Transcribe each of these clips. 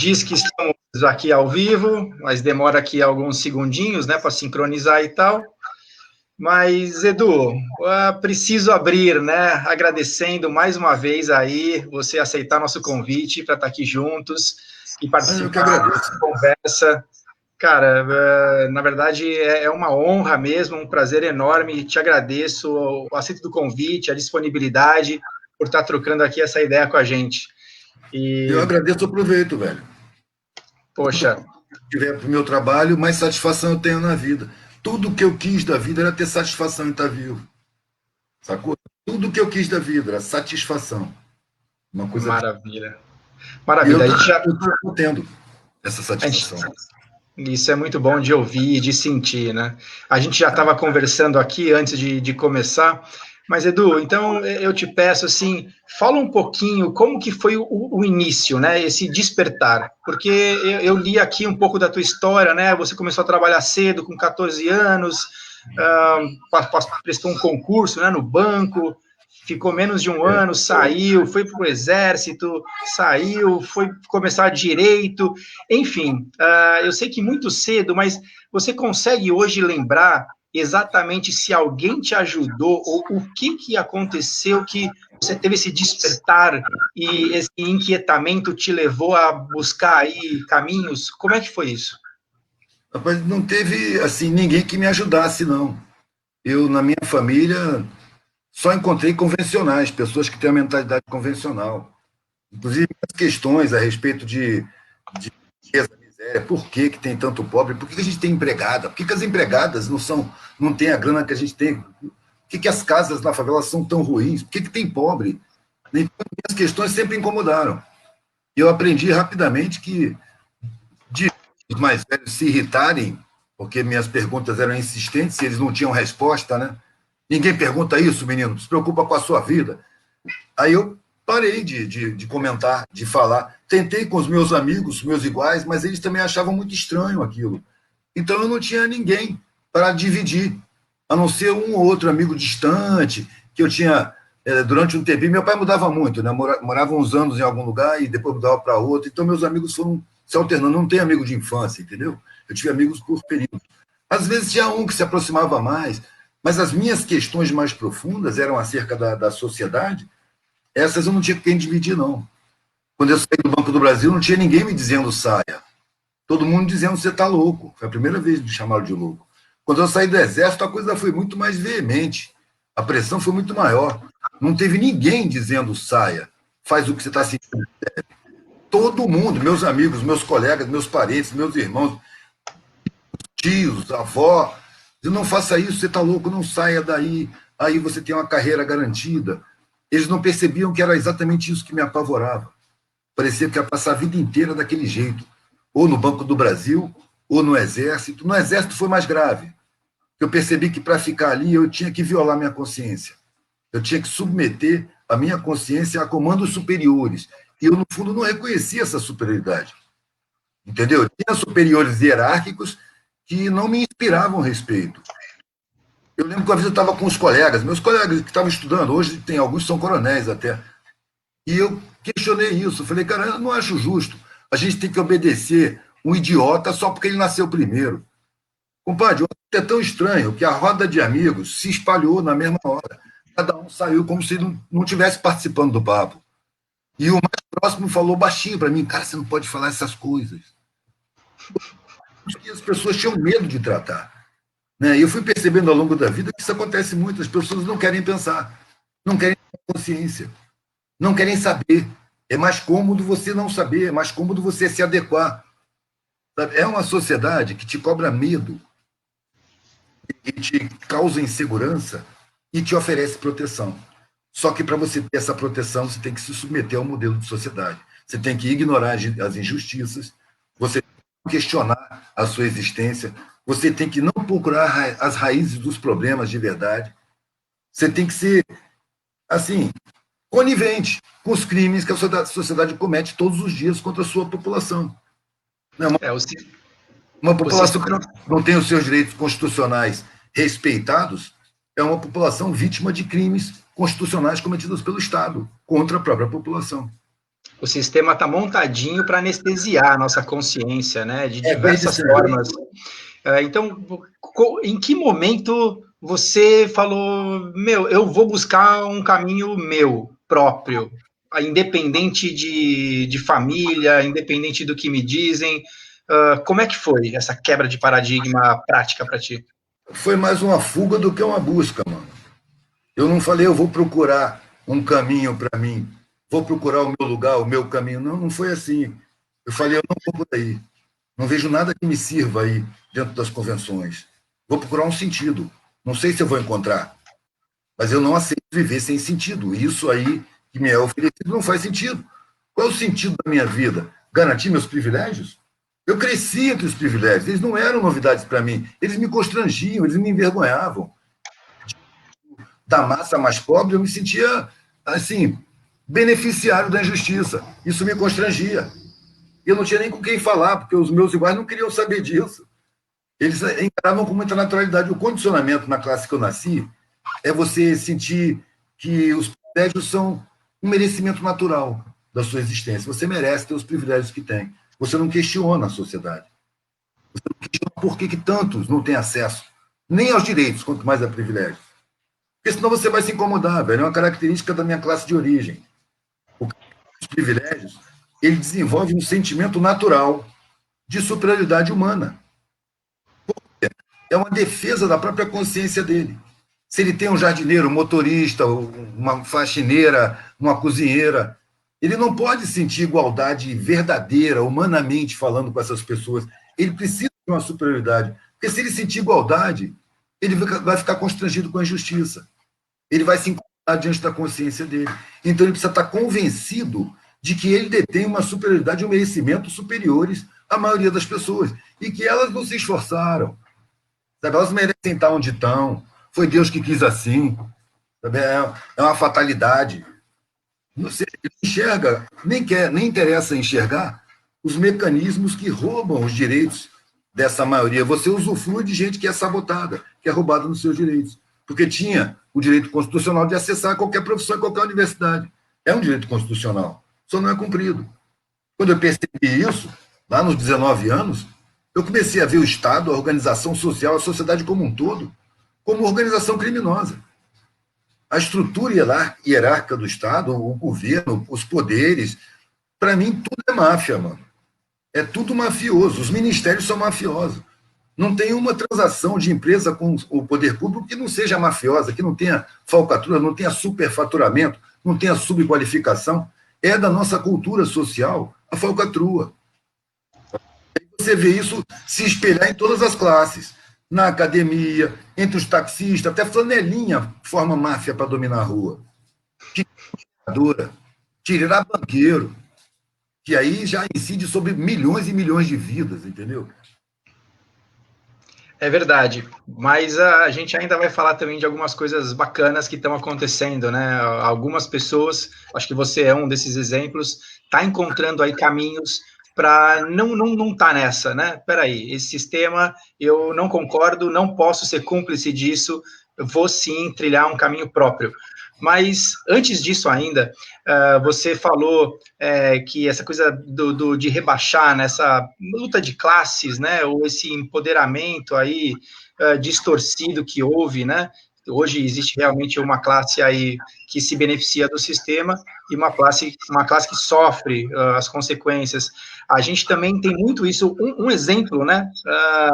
diz que estamos aqui ao vivo, mas demora aqui alguns segundinhos, né, para sincronizar e tal. Mas, Edu, preciso abrir, né, agradecendo mais uma vez aí você aceitar nosso convite para estar aqui juntos e participar dessa conversa. Cara, na verdade é uma honra mesmo, um prazer enorme, te agradeço o aceito do convite, a disponibilidade por estar trocando aqui essa ideia com a gente. Eu agradeço o proveito, velho. Poxa. Quanto tiver para o meu trabalho, mais satisfação eu tenho na vida. Tudo que eu quis da vida era ter satisfação em estar vivo. Sacou? Tudo que eu quis da vida era satisfação. Uma coisa. Maravilha. Maravilha. Eu estou tendo essa satisfação. Isso é muito bom de ouvir e de sentir, né? A gente já estava conversando aqui antes de começar, mas Edu, então eu te peço assim, fala um pouquinho como que foi o início, né? Esse despertar, porque eu li aqui um pouco da tua história, né? Você começou a trabalhar cedo, com 14 anos, prestou um concurso, né, no banco, ficou menos de um ano, saiu, foi para o exército, saiu, foi começar direito, enfim, eu sei que muito cedo, mas você consegue hoje lembrar exatamente se alguém te ajudou ou o que aconteceu que você teve esse despertar e esse inquietamento te levou a buscar aí caminhos? Como é que foi isso? Rapaz, não teve, assim, ninguém que me ajudasse, não. Eu, na minha família, só encontrei convencionais, pessoas que têm a mentalidade convencional. Inclusive, as questões a respeito de riqueza, miséria, por que tem tanto pobre, por que a gente tem empregada, por que as empregadas não têm a grana que a gente tem, por que as casas na favela são tão ruins, por que tem pobre? Então, as questões sempre incomodaram. E eu aprendi rapidamente que, de os mais velhos se irritarem, porque minhas perguntas eram insistentes, e eles não tinham resposta, né? Ninguém pergunta isso, menino, se preocupa com a sua vida. Aí eu parei de comentar, de falar. Tentei com os meus amigos, meus iguais, mas eles também achavam muito estranho aquilo. Então eu não tinha ninguém para dividir, a não ser um ou outro amigo distante, que eu tinha, durante um tempo. Meu pai mudava muito, né? Morava uns anos em algum lugar e depois mudava para outro. Então meus amigos foram se alternando. Não tenho amigo de infância, entendeu? Eu tive amigos por períodos. Às vezes tinha um que se aproximava mais, mas as minhas questões mais profundas eram acerca da sociedade. Essas eu não tinha quem dividir, não. Quando eu saí do Banco do Brasil, não tinha ninguém me dizendo saia. Todo mundo dizendo você está louco. Foi a primeira vez que me chamaram de louco. Quando eu saí do Exército, a coisa foi muito mais veemente. A pressão foi muito maior. Não teve ninguém dizendo saia, faz o que você está sentindo. Todo mundo, meus amigos, meus colegas, meus parentes, meus irmãos, tios, avó, não faça isso, você está louco, não saia daí, aí você tem uma carreira garantida. Eles não percebiam que era exatamente isso que me apavorava. Parecia que ia passar a vida inteira daquele jeito, ou no Banco do Brasil, ou no Exército. No Exército foi mais grave. Eu percebi que para ficar ali eu tinha que violar minha consciência. Eu tinha que submeter a minha consciência a comandos superiores. E eu, no fundo, não reconhecia essa superioridade. Entendeu? Tinha superiores hierárquicos que não me inspiravam respeito. Eu lembro que uma vez eu estava com os colegas, meus colegas que estavam estudando, hoje tem alguns que são coronéis até, e eu questionei isso. Eu falei, cara, eu não acho justo. A gente tem que obedecer um idiota só porque ele nasceu primeiro. Compadre, é tão estranho que a roda de amigos se espalhou na mesma hora. Cada um saiu como se não tivesse participando do papo. E o mais próximo falou baixinho para mim, cara, você não pode falar essas coisas. Porque as pessoas tinham medo de tratar. Né? E eu fui percebendo ao longo da vida que isso acontece muito. As pessoas não querem pensar, não querem ter consciência, não querem saber. É mais cômodo você não saber, é mais cômodo você se adequar. Sabe? É uma sociedade que te cobra medo, que te causa insegurança e te oferece proteção. Só que para você ter essa proteção, você tem que se submeter ao modelo de sociedade. Você tem que ignorar as injustiças, você tem que questionar a sua existência, você tem que não procurar as raízes dos problemas de verdade. Você tem que ser, assim, conivente com os crimes que a sociedade comete todos os dias contra a sua população. Uma população que não tem os seus direitos constitucionais respeitados é uma população vítima de crimes constitucionais cometidos pelo Estado contra a própria população. O sistema está montadinho para anestesiar a nossa consciência, né? De Desde diversas sempre. formas. Então, em que momento você falou, meu, eu vou buscar um caminho meu próprio, independente de família, independente do que me dizem? Como é que foi essa quebra de paradigma prática para ti? Foi mais uma fuga do que uma busca, mano. Eu não falei, eu vou procurar um caminho para mim, vou procurar o meu lugar, o meu caminho. Não, não foi assim. Eu falei, eu não vou por aí. Não vejo nada que me sirva aí dentro das convenções. Vou procurar um sentido. Não sei se eu vou encontrar, mas eu não aceito viver sem sentido. Isso aí que me é oferecido não faz sentido. Qual é o sentido da minha vida? Garantir meus privilégios? Eu cresci entre os privilégios, eles não eram novidades para mim, eles me constrangiam, eles me envergonhavam. Da massa mais pobre, eu me sentia, assim, beneficiário da injustiça. Isso me constrangia. Eu não tinha nem com quem falar, porque os meus iguais não queriam saber disso. Eles encaravam com muita naturalidade. O condicionamento na classe que eu nasci é você sentir que os privilégios são um merecimento natural da sua existência. Você merece ter os privilégios que tem. Você não questiona a sociedade. Você não questiona por que tantos não têm acesso nem aos direitos, quanto mais a privilégios. Porque senão você vai se incomodar, velho. É uma característica da minha classe de origem. Os privilégios, ele desenvolve um sentimento natural de superioridade humana. É uma defesa da própria consciência dele. Se ele tem um jardineiro, um motorista, uma faxineira, uma cozinheira, ele não pode sentir igualdade verdadeira, humanamente falando com essas pessoas. Ele precisa de uma superioridade. Porque se ele sentir igualdade, ele vai ficar constrangido com a injustiça. Ele vai se incomodar diante da consciência dele. Então ele precisa estar convencido de que ele detém uma superioridade e um merecimento superiores à maioria das pessoas. E que elas não se esforçaram. Sabe? Elas merecem estar onde estão. Foi Deus que quis assim. Sabe? É uma fatalidade. Você enxerga, nem interessa enxergar os mecanismos que roubam os direitos dessa maioria. Você usufrui de gente que é sabotada, que é roubada nos seus direitos. Porque tinha o direito constitucional de acessar qualquer profissão em qualquer universidade. É um direito constitucional, só não é cumprido. Quando eu percebi isso, lá nos 19 anos, eu comecei a ver o Estado, a organização social, a sociedade como um todo, como organização criminosa. A estrutura hierárquica do Estado, o governo, os poderes, para mim, tudo é máfia, mano. É tudo mafioso. Os ministérios são mafiosos. Não tem uma transação de empresa com o poder público que não seja mafiosa, que não tenha falcatrua, não tenha superfaturamento, não tenha subqualificação. É da nossa cultura social a falcatrua. Você vê isso se espelhar em todas as classes. Na academia, entre os taxistas, até flanelinha forma máfia para dominar a rua. Tirar banqueiro, que aí já incide sobre milhões e milhões de vidas, entendeu? É verdade, mas a gente ainda vai falar também de algumas coisas bacanas que estão acontecendo, né? Algumas pessoas, acho que você é um desses exemplos, está encontrando aí caminhos para não tá nessa, né? Peraí, esse sistema eu não concordo, não posso ser cúmplice disso, vou sim trilhar um caminho próprio. Mas antes disso ainda, você falou que essa coisa de rebaixar nessa luta de classes, né, ou esse empoderamento aí distorcido que houve, né, hoje existe realmente uma classe aí que se beneficia do sistema e uma classe que sofre as consequências. A gente também tem muito isso, um exemplo, né,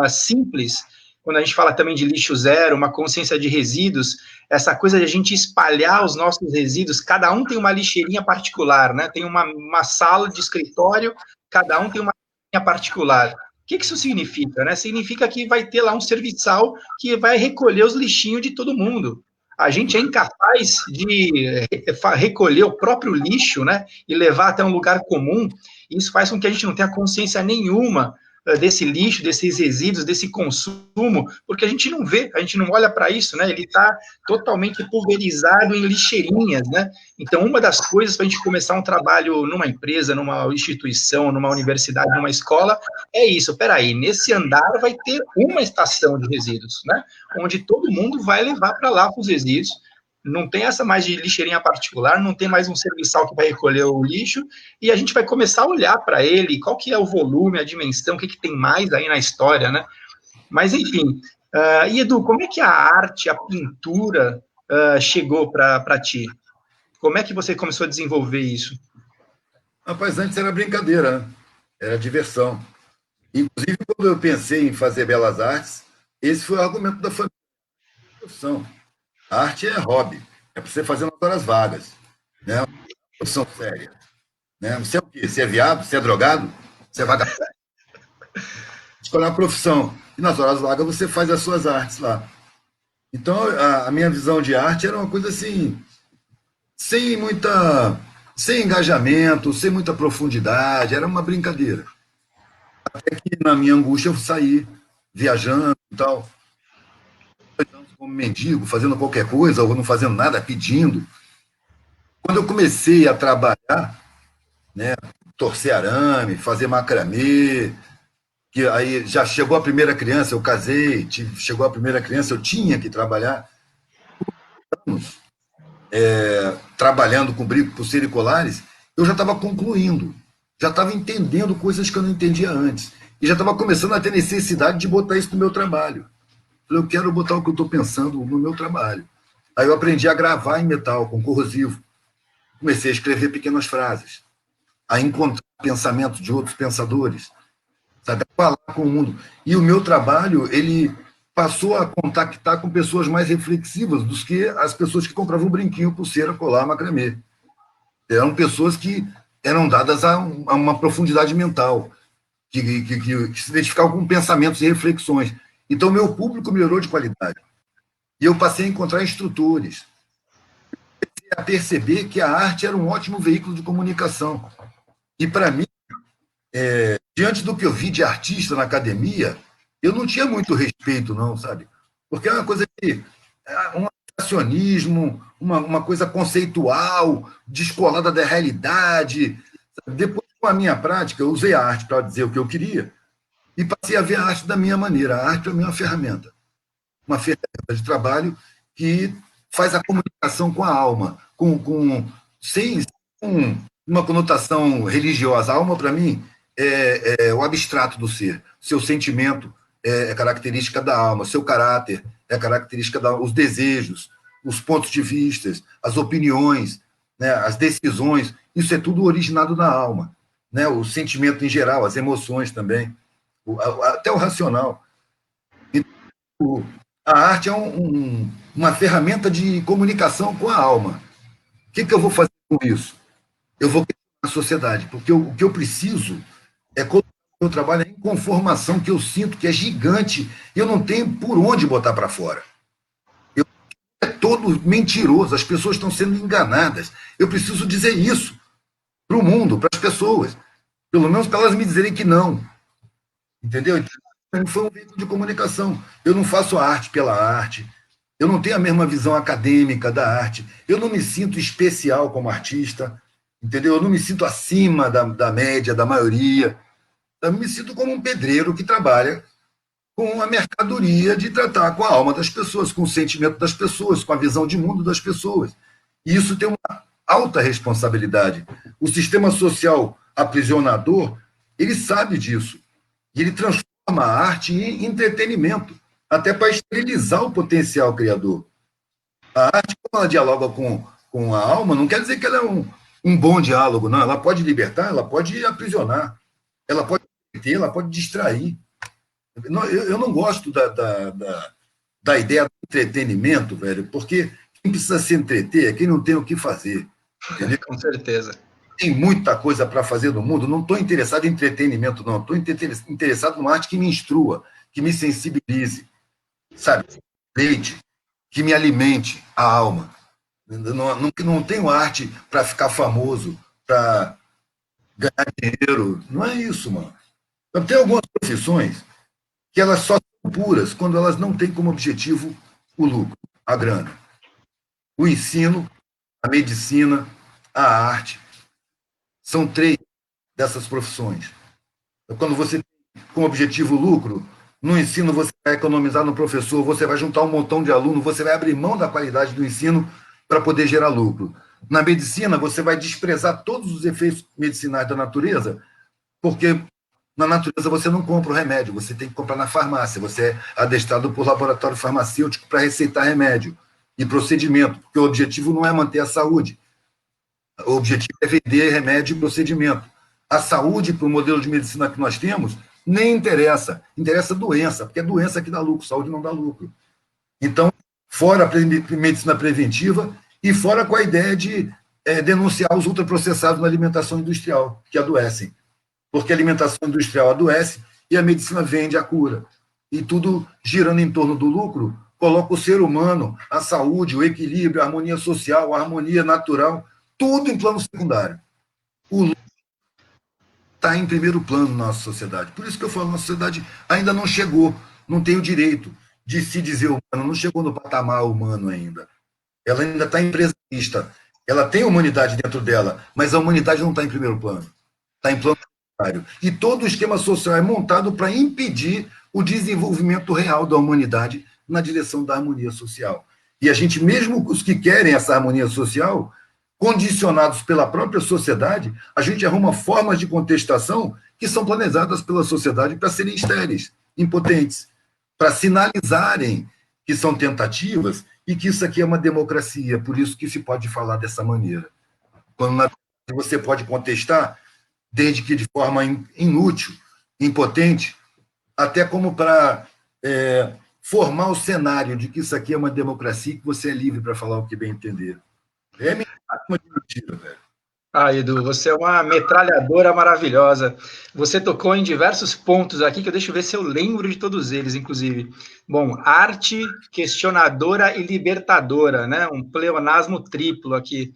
simples, quando a gente fala também de lixo zero, uma consciência de resíduos, essa coisa de a gente espalhar os nossos resíduos, cada um tem uma lixeirinha particular, né? Tem uma sala de escritório, cada um tem uma lixeirinha particular. O que isso significa, né? Significa que vai ter lá um serviçal que vai recolher os lixinhos de todo mundo. A gente é incapaz de recolher o próprio lixo, né? E levar até um lugar comum. Isso faz com que a gente não tenha consciência nenhuma desse lixo, desses resíduos, desse consumo, porque a gente não vê, a gente não olha para isso, né? Ele está totalmente pulverizado em lixeirinhas, né? Então, uma das coisas para a gente começar um trabalho numa empresa, numa instituição, numa universidade, numa escola, é isso. Peraí, nesse andar vai ter uma estação de resíduos, né? Onde todo mundo vai levar para lá os resíduos. não tem essa mais de lixeirinha particular, não tem mais um serviçal que vai recolher o lixo, e a gente vai começar a olhar para ele, qual que é o volume, a dimensão, o que, que tem mais aí na história, né? Mas, enfim. E, Edu, como é que a arte, a pintura chegou para ti? Como é que você começou a desenvolver isso? Rapaz, antes era brincadeira, né? Era diversão. Inclusive, quando eu pensei em fazer belas artes, esse foi o argumento da família. Profissão. A arte é hobby, é para você fazer nas horas vagas, né? Uma profissão séria. Né? Você é o quê? Você é viado? Você é drogado? Você é vagabundo? Escolhe uma profissão. E nas horas vagas você faz as suas artes lá. Então, a minha visão de arte era uma coisa assim, sem muita, sem engajamento, sem muita profundidade, era uma brincadeira. Até que na minha angústia eu saí viajando e tal, como mendigo, fazendo qualquer coisa, ou não fazendo nada, pedindo. Quando eu comecei a trabalhar, né, torcer arame, fazer macramê, que aí já chegou a primeira criança, eu casei, chegou a primeira criança, eu tinha que trabalhar, trabalhando com brinco, pulseira e colares, eu já estava concluindo, já estava entendendo coisas que eu não entendia antes, e já estava começando a ter necessidade de botar isso no meu trabalho. Eu quero botar o que eu estou pensando no meu trabalho. Aí eu aprendi a gravar em metal, com corrosivo. Comecei a escrever pequenas frases, a encontrar pensamentos de outros pensadores, sabe? A falar com o mundo. E o meu trabalho, ele passou a contactar com pessoas mais reflexivas do que as pessoas que compravam brinquinho, pulseira, colar, macramê. Eram pessoas que eram dadas a uma profundidade mental, que se identificavam com pensamentos e reflexões. Então, meu público melhorou de qualidade. E eu passei a encontrar instrutores, a perceber que a arte era um ótimo veículo de comunicação. E, para mim, diante do que eu vi de artista na academia, eu não tinha muito respeito, não, sabe? Porque é uma coisa que. Um acionismo, uma coisa conceitual, descolada da realidade. Depois, com a minha prática, eu usei a arte para dizer o que eu queria e passei a ver a arte da minha maneira. A arte para mim é uma ferramenta de trabalho que faz a comunicação com a alma, sem uma conotação religiosa. A alma, para mim, é o abstrato do ser. Seu sentimento é característica da alma, seu caráter é característica dos desejos, os pontos de vista, as opiniões, né, as decisões. Isso é tudo originado na alma. Né, o sentimento em geral, as emoções também, até o racional. A arte é uma ferramenta de comunicação com a alma. O que eu vou fazer com isso? Eu vou criar a sociedade, porque o que eu preciso é colocar o meu trabalho em conformação, que eu sinto que é gigante, e eu não tenho por onde botar para fora. É todo mentiroso, as pessoas estão sendo enganadas. Eu preciso dizer isso para o mundo, para as pessoas. Pelo menos para elas me dizerem que não. Entendeu? Então, foi um veículo de comunicação. Eu não faço arte pela arte. Eu não tenho a mesma visão acadêmica da arte. Eu não me sinto especial como artista. Entendeu? Eu não me sinto acima da média, da maioria. Eu me sinto como um pedreiro que trabalha com a mercadoria de tratar com a alma das pessoas, com o sentimento das pessoas, com a visão de mundo das pessoas. E isso tem uma alta responsabilidade. O sistema social aprisionador, ele sabe disso. E ele transforma a arte em entretenimento, até para esterilizar o potencial criador. A arte, quando ela dialoga com a alma, não quer dizer que ela é um bom diálogo, não. Ela pode libertar, ela pode aprisionar, ela pode ter, ela pode distrair. Eu não gosto da ideia do entretenimento, velho, porque quem precisa se entreter é quem não tem o que fazer. Entendeu? Com certeza. Tem muita coisa para fazer no mundo, não estou interessado em entretenimento, não. Estou interessado numa arte que me instrua, que me sensibilize, sabe? Leite, que me alimente a alma. Não tenho arte para ficar famoso, para ganhar dinheiro. Não é isso, mano. Então, tem algumas profissões que elas só são puras quando elas não têm como objetivo o lucro, a grana. O ensino, a medicina, a arte. São 3 dessas profissões. Então, quando você tem como objetivo o lucro, no ensino você vai economizar no professor, você vai juntar um montão de alunos, você vai abrir mão da qualidade do ensino para poder gerar lucro. Na medicina, você vai desprezar todos os efeitos medicinais da natureza, porque na natureza você não compra o remédio, você tem que comprar na farmácia, você é adestrado por laboratório farmacêutico para receitar remédio e procedimento, porque o objetivo não é manter a saúde, o objetivo é vender remédio e procedimento. A saúde, para o modelo de medicina que nós temos, nem interessa, interessa a doença, porque é doença que dá lucro, saúde não dá lucro. Então, fora a medicina preventiva e fora com a ideia de denunciar os ultraprocessados na alimentação industrial, que adoecem. Porque a alimentação industrial adoece e a medicina vende a cura. E tudo girando em torno do lucro, coloca o ser humano, a saúde, o equilíbrio, a harmonia social, a harmonia natural, tudo em plano secundário. O lucro está em primeiro plano na nossa sociedade. Por isso que eu falo, nossa sociedade ainda não chegou, não tem o direito de se dizer humano, não chegou no patamar humano ainda. Ela ainda está empresarista. Ela tem humanidade dentro dela, mas a humanidade não está em primeiro plano. Está em plano secundário. E todo o esquema social é montado para impedir o desenvolvimento real da humanidade na direção da harmonia social. E a gente, mesmo os que querem essa harmonia social, condicionados pela própria sociedade, a gente arruma formas de contestação que são planejadas pela sociedade para serem estéreis, impotentes, para sinalizarem que são tentativas e que isso aqui é uma democracia, por isso que se pode falar dessa maneira. Quando na verdade você pode contestar, desde que de forma inútil, impotente, até como para formar o cenário de que isso aqui é uma democracia e que você é livre para falar o que bem entender. É uma mentira, velho. Ah, Edu, você é uma metralhadora maravilhosa. Você tocou em diversos pontos aqui, que eu deixo ver se eu lembro de todos eles, inclusive. Bom, arte questionadora e libertadora, né? Um pleonasmo triplo aqui.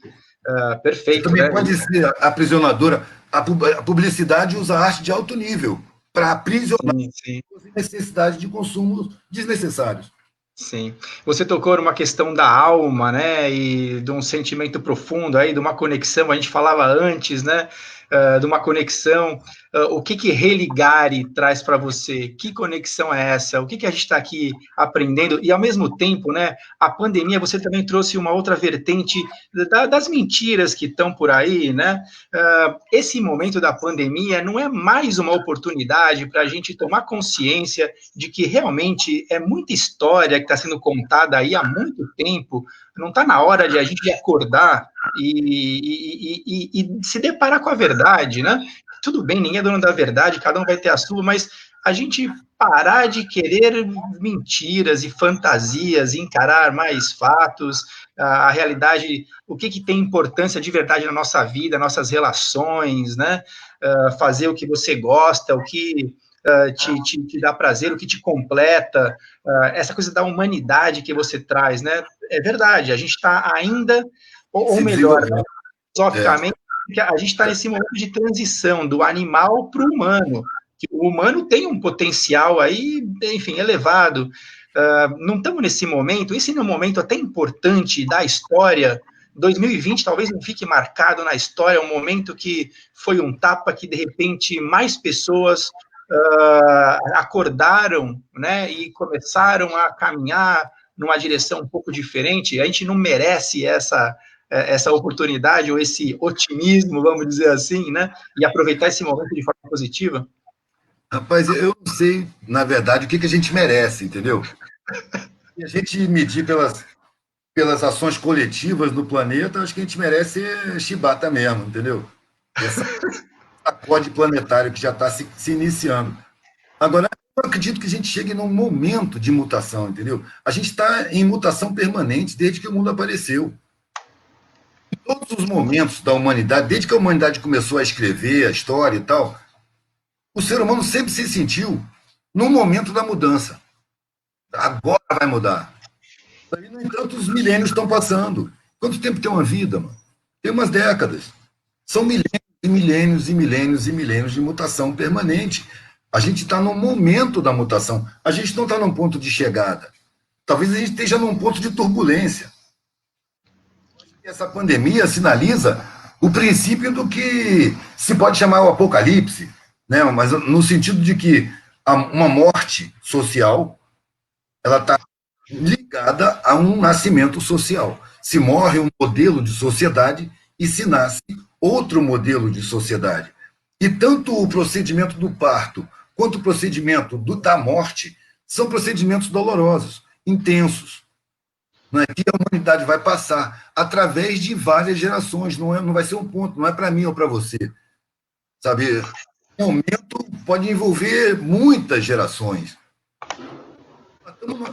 Perfeito, também né? Pode ser aprisionadora. A publicidade usa arte de alto nível para aprisionar as necessidades de consumo desnecessários. Sim. Você tocou numa questão da alma, né, e de um sentimento profundo aí, de uma conexão, a gente falava antes, né, de uma conexão. O que Religare traz para você? Que conexão é essa? O que a gente está aqui aprendendo? E, ao mesmo tempo, né, a pandemia, você também trouxe uma outra vertente das mentiras que estão por aí, né? Esse momento da pandemia não é mais uma oportunidade para a gente tomar consciência de que realmente é muita história que está sendo contada aí há muito tempo. Não está na hora de a gente acordar e se deparar com a verdade, né? Tudo bem, ninguém é dono da verdade, cada um vai ter a sua, mas a gente parar de querer mentiras e fantasias, encarar mais fatos, a realidade, o que tem importância de verdade na nossa vida, nossas relações, né? Fazer o que você gosta, o que te dá prazer, o que te completa, essa coisa da humanidade que você traz, né? É verdade, a gente está ainda, ou melhor, né, filosoficamente, a gente está nesse momento de transição do animal para o humano. O humano tem um potencial aí, enfim, elevado. Não estamos nesse momento, esse é um momento até importante da história. 2020 talvez não fique marcado na história, é um momento que foi um tapa que, de repente, mais pessoas acordaram, né, e começaram a caminhar numa direção um pouco diferente. A gente não merece essa oportunidade ou esse otimismo, vamos dizer assim, né, e aproveitar esse momento de forma positiva? Rapaz, eu não sei, na verdade, o que a gente merece, entendeu? E a gente medir pelas ações coletivas no planeta, acho que a gente merece chibata mesmo, entendeu? Esse acorde planetário que já está se iniciando. Agora, eu acredito que a gente chegue num momento de mutação, entendeu? A gente está em mutação permanente desde que o mundo apareceu. Em todos os momentos da humanidade, desde que a humanidade começou a escrever a história e tal, o ser humano sempre se sentiu no momento da mudança. Agora vai mudar. No entanto, os milênios estão passando. Quanto tempo tem uma vida, mano? Tem umas décadas. São milênios e milênios e milênios e milênios de mutação permanente. A gente está no momento da mutação. A gente não está num ponto de chegada. Talvez a gente esteja num ponto de turbulência. Essa pandemia sinaliza o princípio do que se pode chamar o apocalipse, né? Mas no sentido de que uma morte social ela está ligada a um nascimento social. Se morre um modelo de sociedade e se nasce outro modelo de sociedade. E tanto o procedimento do parto quanto o procedimento da morte são procedimentos dolorosos, intensos, não é? Que a humanidade vai passar através de várias gerações, não vai ser um ponto, não é para mim ou para você, sabe? O momento pode envolver muitas gerações. Estamos,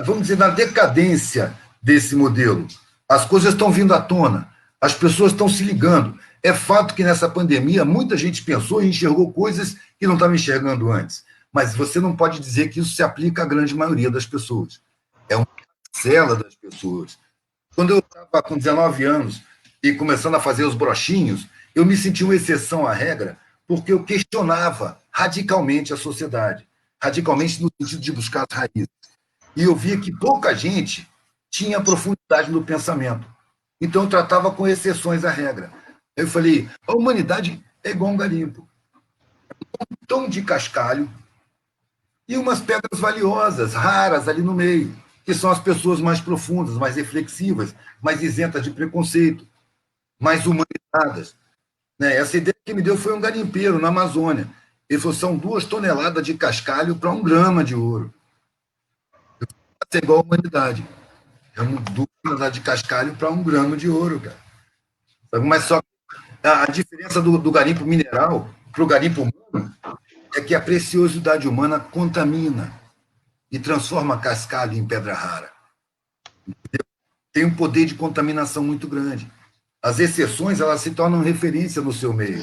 vamos dizer, na decadência desse modelo. As coisas estão vindo à tona, as pessoas estão se ligando. É fato que nessa pandemia muita gente pensou e enxergou coisas que não estava enxergando antes. Mas você não pode dizer que isso se aplica à grande maioria das pessoas. É uma parcela das pessoas. Quando eu estava com 19 anos e começando a fazer os brochinhos, eu me senti uma exceção à regra, porque eu questionava radicalmente a sociedade. Radicalmente no sentido de buscar as raízes. E eu via que pouca gente tinha profundidade no pensamento. Então eu tratava com exceções à regra. Eu falei, a humanidade é igual um garimpo. Um tom de cascalho e umas pedras valiosas, raras ali no meio, que são as pessoas mais profundas, mais reflexivas, mais isentas de preconceito, mais humanizadas. Né? Essa ideia que me deu foi um garimpeiro na Amazônia. Ele falou, são 2 toneladas de cascalho para 1 grama de ouro. É igual a humanidade. É 2 toneladas de cascalho para 1 grama de ouro, cara. Mas só a diferença do garimpo mineral para o garimpo humano é que a preciosidade humana contamina e transforma cascalho em pedra rara. Tem um poder de contaminação muito grande. As exceções, elas se tornam referência no seu meio.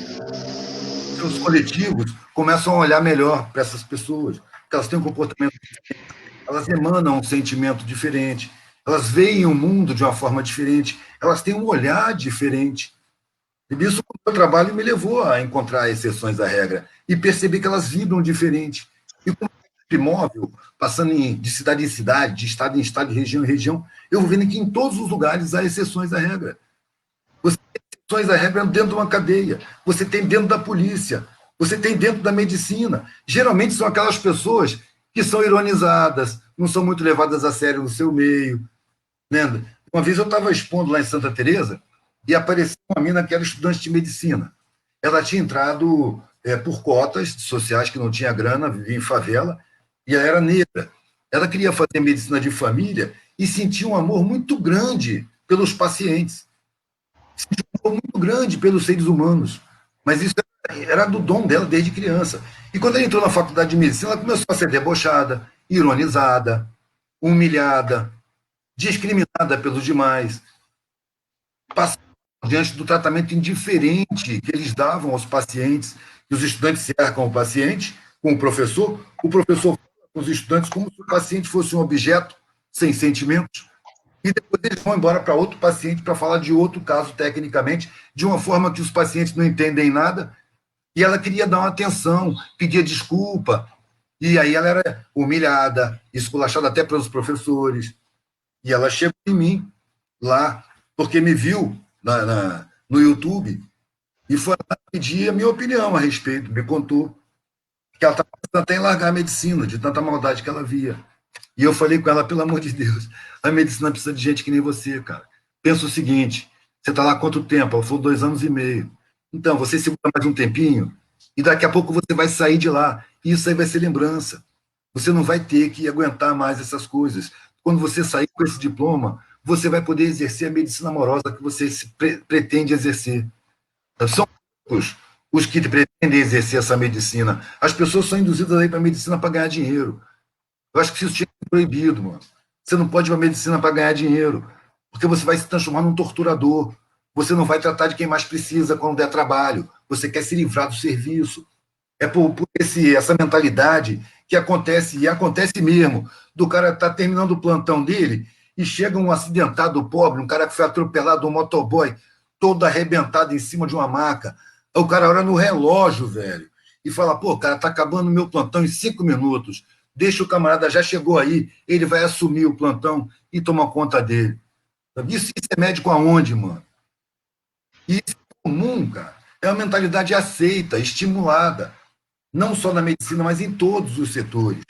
Os coletivos começam a olhar melhor para essas pessoas, porque elas têm um comportamento diferente, elas emanam um sentimento diferente, elas veem o mundo de uma forma diferente, elas têm um olhar diferente. E isso, o meu trabalho me levou a encontrar exceções à regra e perceber que elas vibram diferente. E como imóvel, passando de cidade em cidade, de estado em estado, de região em região, eu vou vendo que em todos os lugares há exceções à regra. Você tem exceções à regra dentro de uma cadeia, você tem dentro da polícia, você tem dentro da medicina. Geralmente são aquelas pessoas que são ironizadas, não são muito levadas a sério no seu meio. Né? Uma vez eu estava expondo lá em Santa Teresa e apareceu uma mina que era estudante de medicina. Ela tinha entrado por cotas sociais, que não tinha grana, vivia em favela, e ela era negra. Ela queria fazer medicina de família e sentia um amor muito grande pelos pacientes. Sentia um amor muito grande pelos seres humanos. Mas isso era do dom dela desde criança. E quando ela entrou na faculdade de medicina, ela começou a ser debochada, ironizada, humilhada, discriminada pelos demais, passando diante do tratamento indiferente que eles davam aos pacientes, que os estudantes cercam o paciente com o professor fala com os estudantes como se o paciente fosse um objeto sem sentimentos, e depois eles vão embora para outro paciente para falar de outro caso tecnicamente, de uma forma que os pacientes não entendem nada, e ela queria dar uma atenção, pedia desculpa, e aí ela era humilhada, esculachada até pelos professores, e ela chegou em mim lá, porque me viu no YouTube, e foi lá pedir a minha opinião a respeito, me contou que ela estava pensando até em largar a medicina, de tanta maldade que ela via. E eu falei com ela, pelo amor de Deus, a medicina precisa de gente que nem você, cara. Pensa o seguinte, você está lá há quanto tempo? Ela falou 2 anos e meio. Então, você segura mais um tempinho, e daqui a pouco você vai sair de lá, e isso aí vai ser lembrança. Você não vai ter que aguentar mais essas coisas. Quando você sair com esse diploma, você vai poder exercer a medicina amorosa que você pretende exercer. São poucos os que pretendem exercer essa medicina. As pessoas são induzidas aí para a medicina para ganhar dinheiro. Eu acho que isso tinha que ser proibido, mano. Você não pode ir para a medicina para ganhar dinheiro, porque você vai se transformar num torturador. Você não vai tratar de quem mais precisa quando der trabalho. Você quer se livrar do serviço. É por essa mentalidade que acontece, e acontece mesmo, do cara estar terminando o plantão dele e chega um acidentado pobre, um cara que foi atropelado, um motoboy, todo arrebentado em cima de uma maca. O cara olha no relógio, velho, e fala, pô, cara, tá acabando o meu plantão em 5 minutos. Deixa o camarada, já chegou aí, ele vai assumir o plantão e tomar conta dele. Isso é médico aonde, mano? Isso é comum, cara. É uma mentalidade aceita, estimulada, não só na medicina, mas em todos os setores.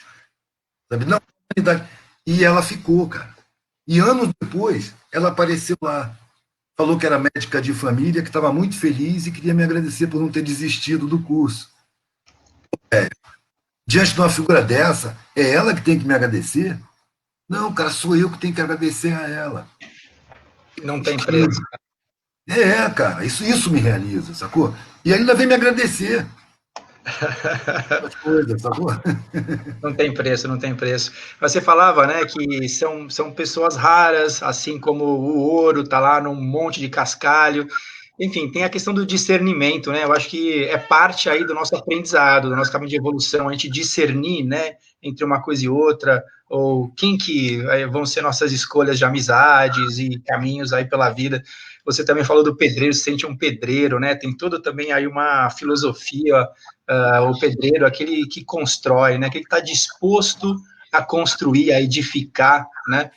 Sabe? Não, e ela ficou, cara. E anos depois, ela apareceu lá. Falou que era médica de família, que estava muito feliz e queria me agradecer por não ter desistido do curso. Diante de uma figura dessa, é ela que tem que me agradecer? Não, cara, sou eu que tenho que agradecer a ela. Não tem preço. Cara, isso me realiza, sacou? E ainda vem me agradecer as coisas, sacou? Não tem preço, não tem preço. Você falava, né, que são pessoas raras, assim como o ouro está lá num monte de cascalho. Enfim, tem a questão do discernimento, né? Eu acho que é parte aí do nosso aprendizado, do nosso caminho de evolução, a gente discernir, né, entre uma coisa e outra, ou quem que vão ser nossas escolhas de amizades e caminhos aí pela vida. Você também falou do pedreiro, se sente um pedreiro, né? Tem tudo também aí uma filosofia, o pedreiro, aquele que constrói, né? Aquele que está disposto a construir, a edificar, né?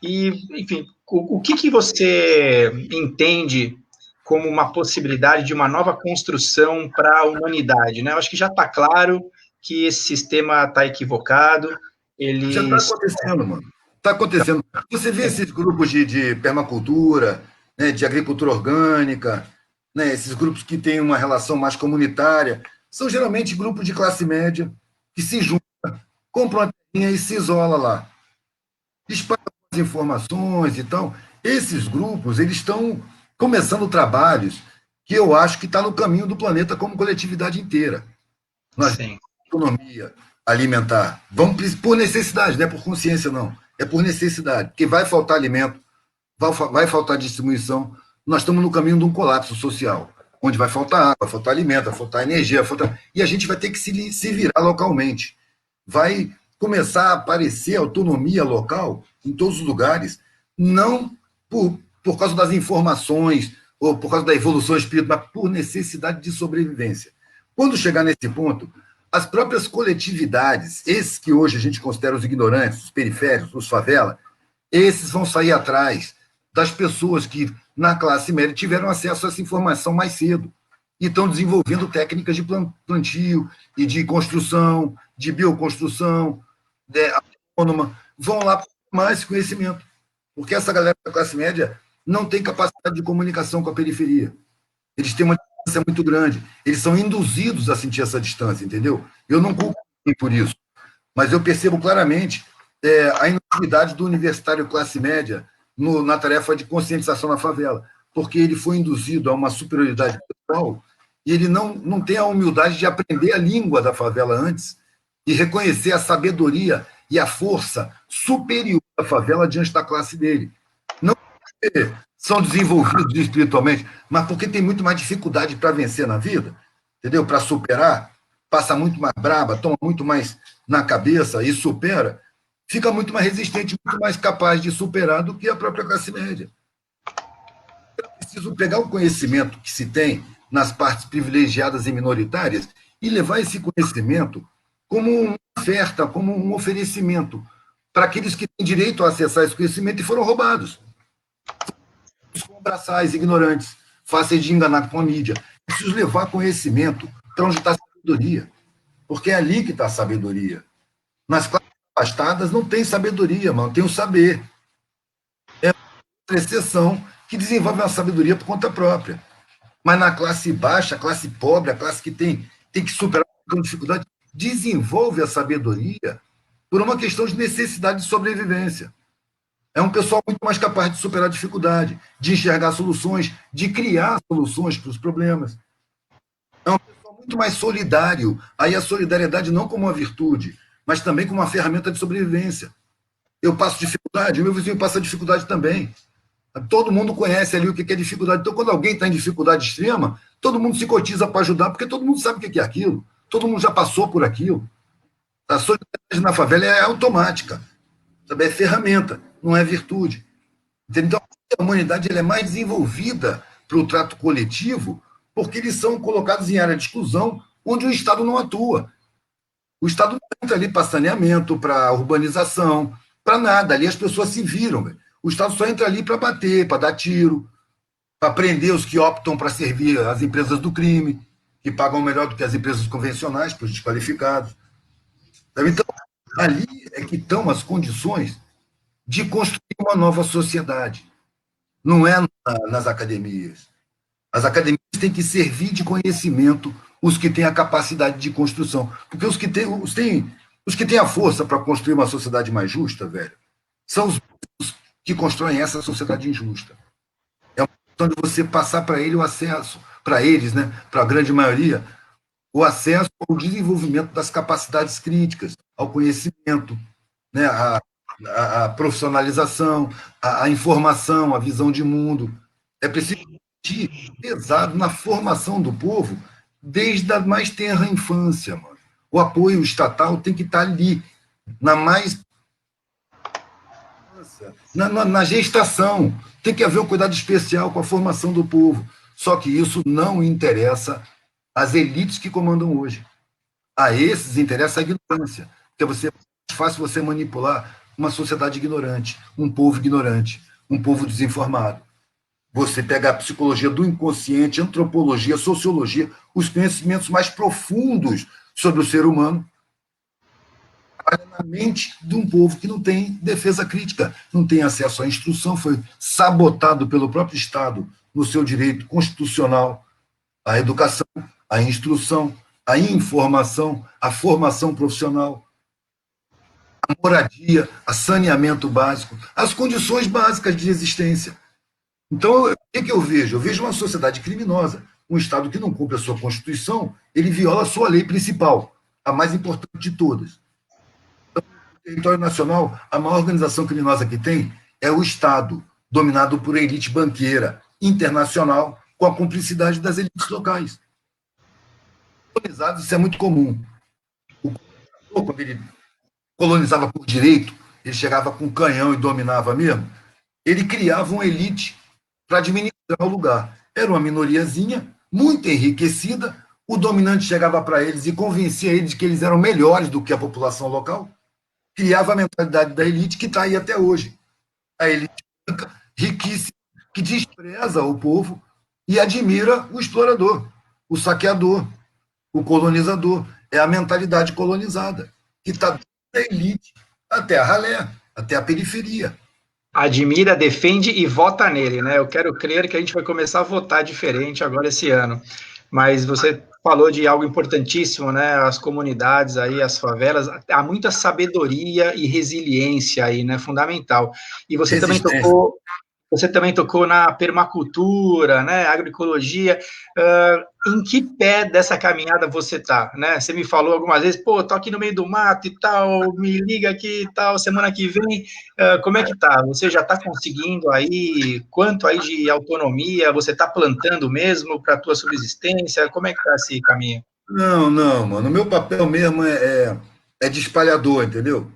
E, enfim, o que você entende como uma possibilidade de uma nova construção para a humanidade, né? Eu acho que já está claro que esse sistema está equivocado, Já está eles... acontecendo, mano. Está acontecendo. Você vê esses grupos de permacultura, né, de agricultura orgânica, né, esses grupos que têm uma relação mais comunitária, são geralmente grupos de classe média que se juntam, compram uma terrinha e se isola lá. Espalham as informações e tal. Esses grupos, eles estão começando trabalhos que eu acho que está no caminho do planeta como coletividade inteira. Nós Sim. Economia alimentar. Vamos por necessidade, não é por consciência, não. É por necessidade, porque vai faltar alimento, vai faltar distribuição. Nós estamos no caminho de um colapso social, onde vai faltar água, vai faltar alimento, vai faltar energia, e a gente vai ter que se virar localmente. Vai começar a aparecer autonomia local em todos os lugares, não por causa das informações ou por causa da evolução espiritual, mas por necessidade de sobrevivência. Quando chegar nesse ponto, as próprias coletividades, esses que hoje a gente considera os ignorantes, os periféricos, os favela, esses vão sair atrás das pessoas que, na classe média, tiveram acesso a essa informação mais cedo e estão desenvolvendo técnicas de plantio e de construção, de bioconstrução, autônoma, vão lá para mais conhecimento, porque essa galera da classe média não tem capacidade de comunicação com a periferia. Eles têm uma distância muito grande. Eles são induzidos a sentir essa distância, entendeu? Eu não culpo ninguém por isso, mas eu percebo claramente a inutilidade do universitário classe média na tarefa de conscientização na favela, porque ele foi induzido a uma superioridade pessoal e ele não tem a humildade de aprender a língua da favela antes e reconhecer a sabedoria e a força superior da favela diante da classe dele. Não são desenvolvidos espiritualmente, mas porque tem muito mais dificuldade para vencer na vida, entendeu? Para superar, passa muito mais braba, toma muito mais na cabeça e supera, fica muito mais resistente, muito mais capaz de superar do que a própria classe média. É preciso pegar o conhecimento que se tem nas partes privilegiadas e minoritárias e levar esse conhecimento como uma oferta, como um oferecimento para aqueles que têm direito a acessar esse conhecimento e foram roubados. Com braçais, ignorantes, fáceis de enganar com a mídia. Preciso levar conhecimento para onde está a sabedoria, porque é ali que está a sabedoria. Nas classes afastadas não tem sabedoria, mano, tem o saber. É uma exceção que desenvolve uma sabedoria por conta própria. Mas na classe baixa, a classe pobre, a classe que tem que superar uma dificuldade, desenvolve a sabedoria por uma questão de necessidade de sobrevivência. É um pessoal muito mais capaz de superar a dificuldade, de enxergar soluções, de criar soluções para os problemas. É um pessoal muito mais solidário. Aí a solidariedade não como uma virtude, mas também como uma ferramenta de sobrevivência. Eu passo dificuldade, o meu vizinho passa dificuldade também. Todo mundo conhece ali o que é dificuldade. Então, quando alguém está em dificuldade extrema, todo mundo se cotiza para ajudar, porque todo mundo sabe o que é aquilo. Todo mundo já passou por aquilo. A solidariedade na favela é automática. Sabe? É ferramenta, não é virtude. Então, a humanidade ela é mais desenvolvida para o trato coletivo porque eles são colocados em área de exclusão onde o Estado não atua. O Estado não entra ali para saneamento, para urbanização, para nada. Ali as pessoas se viram. Véio. O Estado só entra ali para bater, para dar tiro, para prender os que optam para servir as empresas do crime, que pagam melhor do que as empresas convencionais para os desqualificados. Então, ali é que estão as condições de construir uma nova sociedade. Não é nas academias. As academias têm que servir de conhecimento os que têm a capacidade de construção. Porque os que têm a força para construir uma sociedade mais justa, velho, são os que constroem essa sociedade injusta. É uma questão de você passar para ele o acesso, para eles, né, para a grande maioria, o acesso ao desenvolvimento das capacidades críticas, ao conhecimento, né, a profissionalização, a informação, a visão de mundo. É preciso investir pesado na formação do povo desde a mais tenra infância, mano. O apoio estatal tem que estar ali, na mais na gestação. Tem que haver um cuidado especial com a formação do povo. Só que isso não interessa às elites que comandam hoje. A esses interessa a ignorância. Porque é mais fácil você manipular uma sociedade ignorante, um povo desinformado. Você pega a psicologia do inconsciente, antropologia, sociologia, os conhecimentos mais profundos sobre o ser humano, na mente de um povo que não tem defesa crítica, não tem acesso à instrução, foi sabotado pelo próprio Estado no seu direito constitucional à educação, à instrução, à informação, à formação profissional, à moradia, a saneamento básico, as condições básicas de existência. Então, o que eu vejo? Eu vejo uma sociedade criminosa, um Estado que não cumpre a sua Constituição, ele viola a sua lei principal, a mais importante de todas. Território nacional, a maior organização criminosa que tem é o Estado, dominado por elite banqueira internacional, com a cumplicidade das elites locais. Colonizados, isso é muito comum. O colonizador, quando ele colonizava por direito, ele chegava com um canhão e dominava mesmo, ele criava uma elite para administrar o lugar. Era uma minoriazinha, muito enriquecida, o dominante chegava para eles e convencia eles de que eles eram melhores do que a população local, criava a mentalidade da elite que está aí até hoje. A elite branca, riquíssima, que despreza o povo e admira o explorador, o saqueador, o colonizador. É a mentalidade colonizada, que está da elite até a ralé, até a periferia. Admira, defende e vota nele, né? Eu quero crer que a gente vai começar a votar diferente agora esse ano. Mas você falou de algo importantíssimo, né? As comunidades aí, as favelas, há muita sabedoria e resiliência aí, né? Fundamental. E você também tocou na permacultura, né? Agroecologia. Em que pé dessa caminhada você tá, né? Você me falou algumas vezes, pô, tô aqui no meio do mato e tal, me liga aqui e tal, semana que vem, como é que tá? Você já tá conseguindo aí, quanto aí de autonomia, você tá plantando mesmo para a tua subsistência, como é que tá esse caminho? Não, não, mano. O meu papel mesmo é de espalhador, entendeu?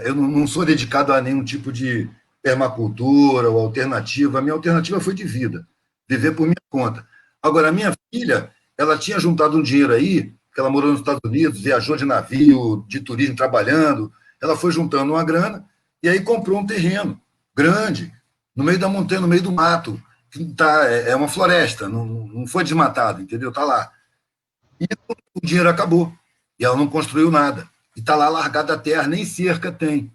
Eu não sou dedicado a nenhum tipo de permacultura ou alternativa. A minha alternativa foi de vida, viver por minha conta. Agora, a minha filha, ela tinha juntado um dinheiro aí, que ela morou nos Estados Unidos, viajou de navio, de turismo, trabalhando. Ela foi juntando uma grana e aí comprou um terreno grande, no meio da montanha, no meio do mato, que é uma floresta, não foi desmatado, entendeu? Está lá. E o dinheiro acabou. E ela não construiu nada. E está lá largada a terra, nem cerca tem.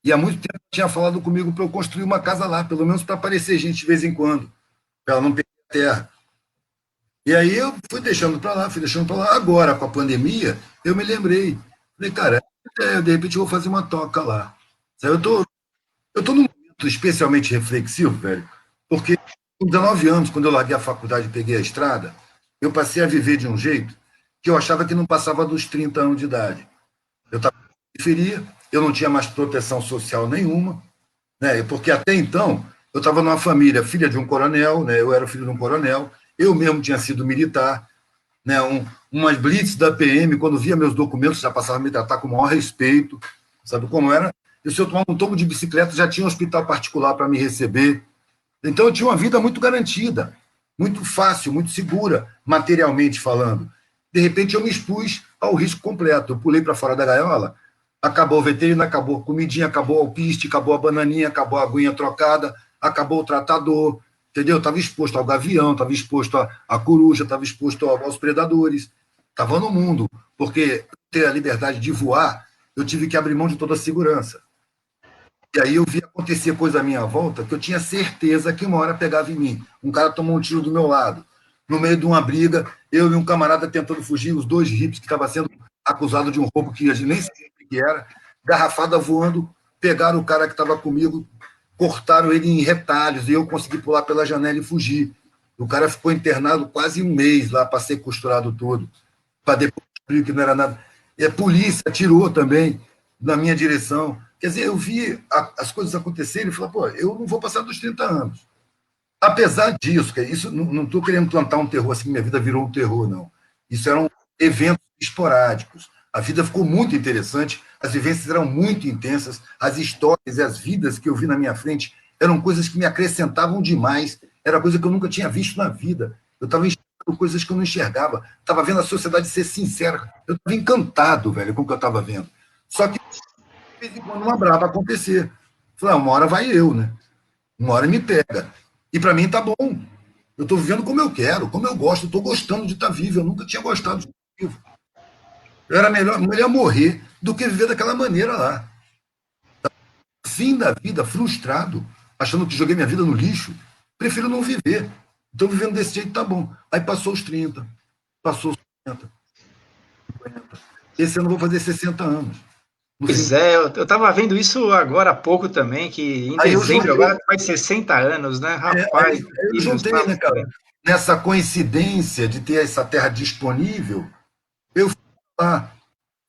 E há muito tempo tinha falado comigo para eu construir uma casa lá, pelo menos para aparecer gente de vez em quando, para ela não perder a terra. E aí eu fui deixando para lá, fui deixando para lá. Agora, com a pandemia, eu me lembrei. Falei, cara, de repente eu vou fazer uma toca lá. Eu tô num momento especialmente reflexivo, velho, porque com 19 anos, quando eu larguei a faculdade e peguei a estrada, eu passei a viver de um jeito que eu achava que não passava dos 30 anos de idade. Eu estava na periferia, eu não tinha mais proteção social nenhuma, né? Porque até então eu estava numa família, filha de um coronel, né? Eu era filho de um coronel, eu mesmo tinha sido militar, né? Umas blitz da PM, quando via meus documentos, já passava a me tratar com o maior respeito, sabe como era? E se eu tomava um tombo de bicicleta, já tinha um hospital particular para me receber. Então eu tinha uma vida muito garantida, muito fácil, muito segura, materialmente falando. De repente eu me expus ao risco completo. Eu pulei para fora da gaiola, acabou o veterino, acabou a comidinha, acabou o alpiste, acabou a bananinha, acabou a aguinha trocada, acabou o tratador, entendeu? Estava exposto ao gavião, estava exposto à coruja, estava exposto aos predadores. Estava no mundo, porque ter a liberdade de voar, eu tive que abrir mão de toda a segurança. E aí eu vi acontecer coisa à minha volta que eu tinha certeza que uma hora pegava em mim. Um cara tomou um tiro do meu lado. No meio de uma briga, eu e um camarada tentando fugir, os dois hippies que estavam sendo acusados de um roubo que a gente nem sabia o que era, garrafada voando, pegaram o cara que estava comigo, cortaram ele em retalhos e eu consegui pular pela janela e fugir. O cara ficou internado quase um mês lá para ser costurado todo, para depois descobrir que não era nada. E a polícia atirou também na minha direção. Quer dizer, eu vi as coisas acontecerem e falei, pô, eu não vou passar dos 30 anos. Apesar disso, que isso não estou querendo plantar um terror assim, minha vida virou um terror, não. Isso eram eventos esporádicos. A vida ficou muito interessante, as vivências eram muito intensas, as histórias e as vidas que eu vi na minha frente eram coisas que me acrescentavam demais, era coisa que eu nunca tinha visto na vida. Eu estava enxergando coisas que eu não enxergava, estava vendo a sociedade ser sincera. Eu estava encantado, velho, com o que eu estava vendo. Só que, de vez em quando, uma brava acontecer. Falei, uma hora vai eu, né? Uma hora me pega. E para mim tá bom. Eu estou vivendo como eu quero, como eu gosto, eu estou gostando de estar vivo. Eu nunca tinha gostado de estar vivo. Eu era melhor morrer do que viver daquela maneira lá. Fim da vida, frustrado, achando que joguei minha vida no lixo. Prefiro não viver. Estou vivendo desse jeito, tá bom. Aí passou os 30, passou os 40, 50. Esse ano eu vou fazer 60 anos. No fim. Pois é, eu estava vendo isso agora há pouco também, que em Aí eu dezembro juntei, agora faz 60 anos, né? Rapaz, aí eu Deus, juntei, tá né, cara? bem. Nessa coincidência de ter essa terra disponível, eu fui lá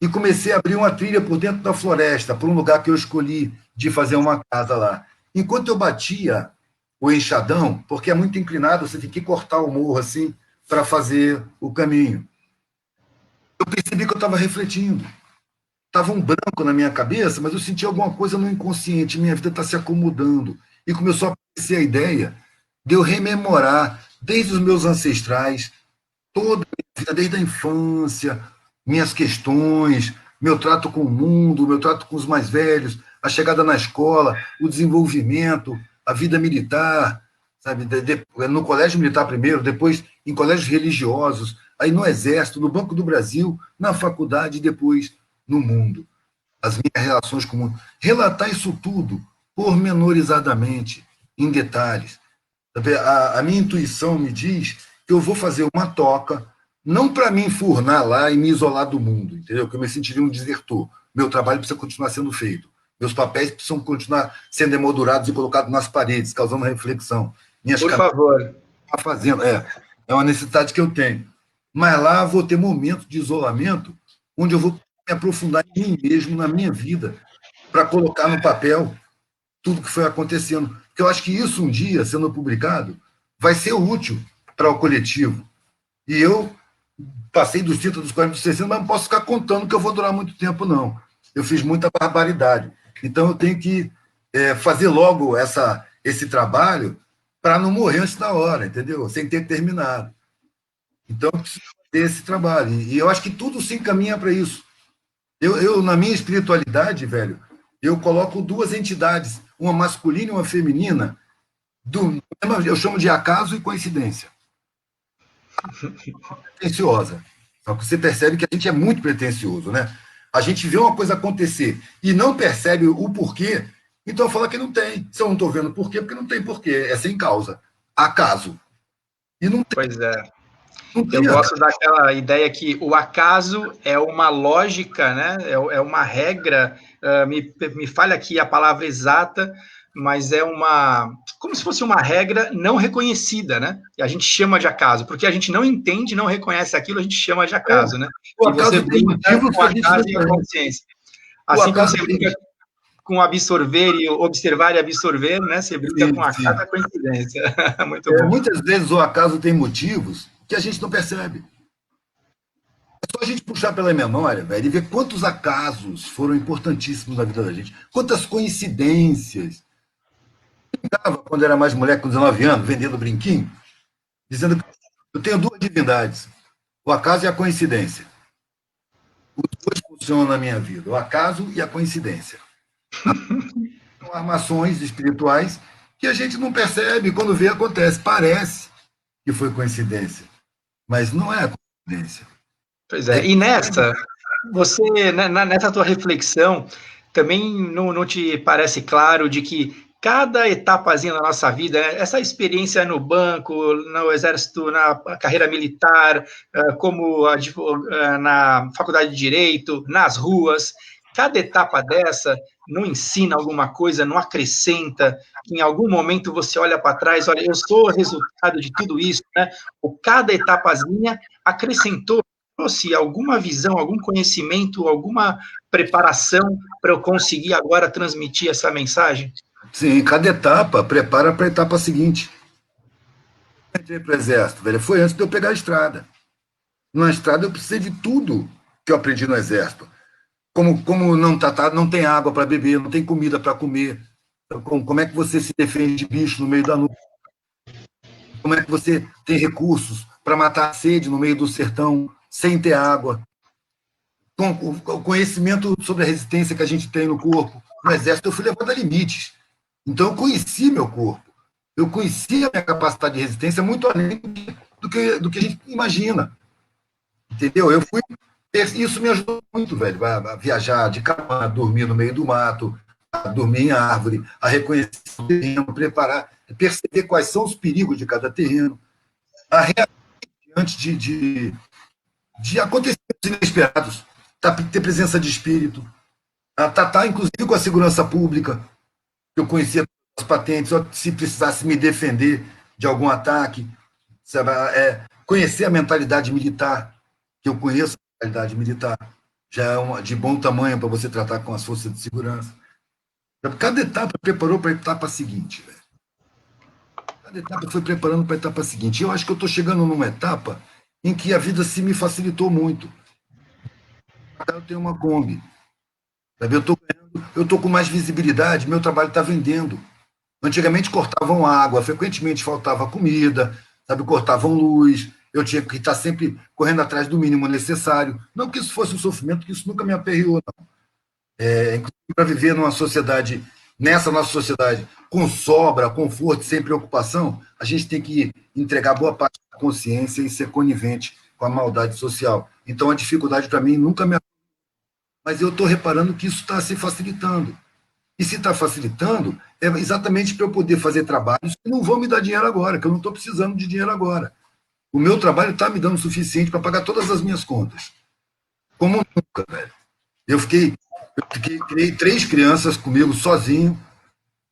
e comecei a abrir uma trilha por dentro da floresta, por um lugar que eu escolhi de fazer uma casa lá. Enquanto eu batia o enxadão, porque é muito inclinado, você tem que cortar o morro assim para fazer o caminho. Eu percebi que eu estava refletindo. Estava um branco na minha cabeça, mas eu senti alguma coisa no inconsciente, minha vida está se acomodando. E começou a aparecer a ideia de eu rememorar, desde os meus ancestrais, toda a minha vida, desde a infância, minhas questões, meu trato com o mundo, meu trato com os mais velhos, a chegada na escola, o desenvolvimento, a vida militar, sabe, no colégio militar primeiro, depois em colégios religiosos, aí no exército, no Banco do Brasil, na faculdade e depois no mundo. As minhas relações com o mundo. Relatar isso tudo, pormenorizadamente, em detalhes. A minha intuição me diz que eu vou fazer uma toca, não para me enfurnar lá e me isolar do mundo, entendeu? Que eu me sentiria um desertor. Meu trabalho precisa continuar sendo feito. Meus papéis precisam continuar sendo emoldurados e colocados nas paredes, causando reflexão. Minhas Por camisas favor. fazendo, é uma necessidade que eu tenho. Mas lá vou ter momentos de isolamento onde eu vou me aprofundar em mim mesmo, na minha vida, para colocar no papel tudo que foi acontecendo. Porque eu acho que isso um dia, sendo publicado, vai ser útil para o coletivo. E eu passei dos 30, dos 40, dos 60, mas não posso ficar contando que eu vou durar muito tempo, não. Eu fiz muita barbaridade. Então eu tenho que fazer logo esse trabalho para não morrer antes da hora, entendeu? Sem ter terminado. Então eu preciso ter esse trabalho. E eu acho que tudo se encaminha para isso. Na minha espiritualidade, velho, eu coloco duas entidades, uma masculina e uma feminina, eu chamo de acaso e coincidência. Pretenciosa. Só que você percebe que a gente é muito pretencioso, né? A gente vê uma coisa acontecer e não percebe o porquê, então fala que não tem. Se eu não estou vendo porquê, porque não tem porquê, é sem causa. Acaso. E não tem, Pois é. não tem Eu acaso. gosto daquela ideia que o acaso é uma lógica, né? É uma regra. Me falha aqui a palavra exata, mas é como se fosse uma regra não reconhecida, né? E a gente chama de acaso, porque a gente não entende, não reconhece aquilo, a gente chama de acaso, né? O E você acaso tem brinca motivos com o que a gente acaso não e a conhece. consciência. O Assim como acaso você tem. brinca com absorver e observar e absorver, né? Você brinca Sim, com acaso e sim. a coincidência. Muito bom. Muitas vezes o acaso tem motivos que a gente não percebe. É só a gente puxar pela memória, velho, e ver quantos acasos foram importantíssimos na vida da gente, quantas coincidências. Quando era mais moleque, com 19 anos, vendendo brinquinho, dizendo que eu tenho duas divindades, o acaso e a coincidência. Os dois funcionam na minha vida, o acaso e a coincidência. São armações espirituais que a gente não percebe, quando vê acontece. Parece que foi coincidência, mas não é coincidência. Pois é. E nessa tua reflexão, também não te parece claro de que cada etapazinha da nossa vida, né, essa experiência no banco, no exército, na carreira militar, como na faculdade de Direito, nas ruas, cada etapa dessa não ensina alguma coisa, não acrescenta, que em algum momento você olha para trás, olha, eu sou o resultado de tudo isso, né? Ou cada etapazinha acrescentou, trouxe alguma visão, algum conhecimento, alguma preparação para eu conseguir agora transmitir essa mensagem? Sim, cada etapa prepara para a etapa seguinte. Eu entrei para o exército, velho, foi antes de eu pegar a estrada. Na estrada eu precisei de tudo que eu aprendi no exército. Como não tem água para beber, não tem comida para comer, como é que você se defende de bicho no meio da noite, como é que você tem recursos para matar a sede no meio do sertão sem ter água, com o conhecimento sobre a resistência que a gente tem no corpo. No exército eu fui levado a limites. Então eu conheci meu corpo, eu conheci a minha capacidade de resistência muito além do que a gente imagina. Entendeu? Isso me ajudou muito, velho, a viajar de carro, a dormir no meio do mato, a dormir em árvore, a reconhecer o terreno, preparar, perceber quais são os perigos de cada terreno, a reagir diante de acontecimentos inesperados, ter presença de espírito, a tratar, inclusive, com a segurança pública, que eu conhecia as patentes, se precisasse me defender de algum ataque, sabe, conhecer a mentalidade militar, que eu conheço a mentalidade militar, já é de bom tamanho para você tratar com as forças de segurança. Cada etapa preparou para a etapa seguinte, velho. Cada etapa foi preparando para a etapa seguinte. Eu acho que eu estou chegando numa etapa em que a vida se me facilitou muito. Agora eu tenho uma Kombi, sabe? Eu estou com mais visibilidade, meu trabalho está vendendo. Antigamente cortavam água, frequentemente faltava comida, sabe? Cortavam luz, eu tinha que estar sempre correndo atrás do mínimo necessário. Não que isso fosse um sofrimento, que isso nunca me aperreou, não. Inclusive, para viver numa sociedade, nessa nossa sociedade, com sobra, conforto, sem preocupação, a gente tem que entregar boa parte da consciência e ser conivente com a maldade social. Então, a dificuldade para mim nunca me. Mas eu estou reparando que isso está se facilitando. E se está facilitando, é exatamente para eu poder fazer trabalhos que não vão me dar dinheiro agora, que eu não estou precisando de dinheiro agora. O meu trabalho está me dando o suficiente para pagar todas as minhas contas. Como nunca, velho. Criei 3 crianças comigo sozinho,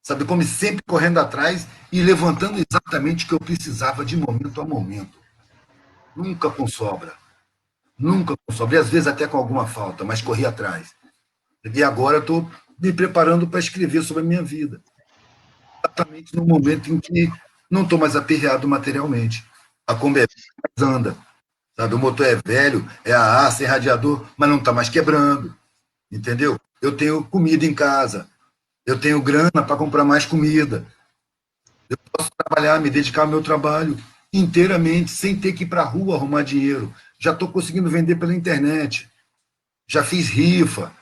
sabe, como sempre correndo atrás e levantando exatamente o que eu precisava de momento a momento. Nunca com sobra. Nunca com sobra. E às vezes até com alguma falta, mas corri atrás. E agora estou me preparando para escrever sobre a minha vida. Exatamente no momento em que não estou mais aperreado materialmente. A Kombi anda. Sabe? O motor é velho, é a ar, sem radiador, mas não está mais quebrando. Entendeu? Eu tenho comida em casa. Eu tenho grana para comprar mais comida. Eu posso trabalhar, me dedicar ao meu trabalho inteiramente, sem ter que ir para a rua arrumar dinheiro. Já estou conseguindo vender pela internet. Já fiz rifa.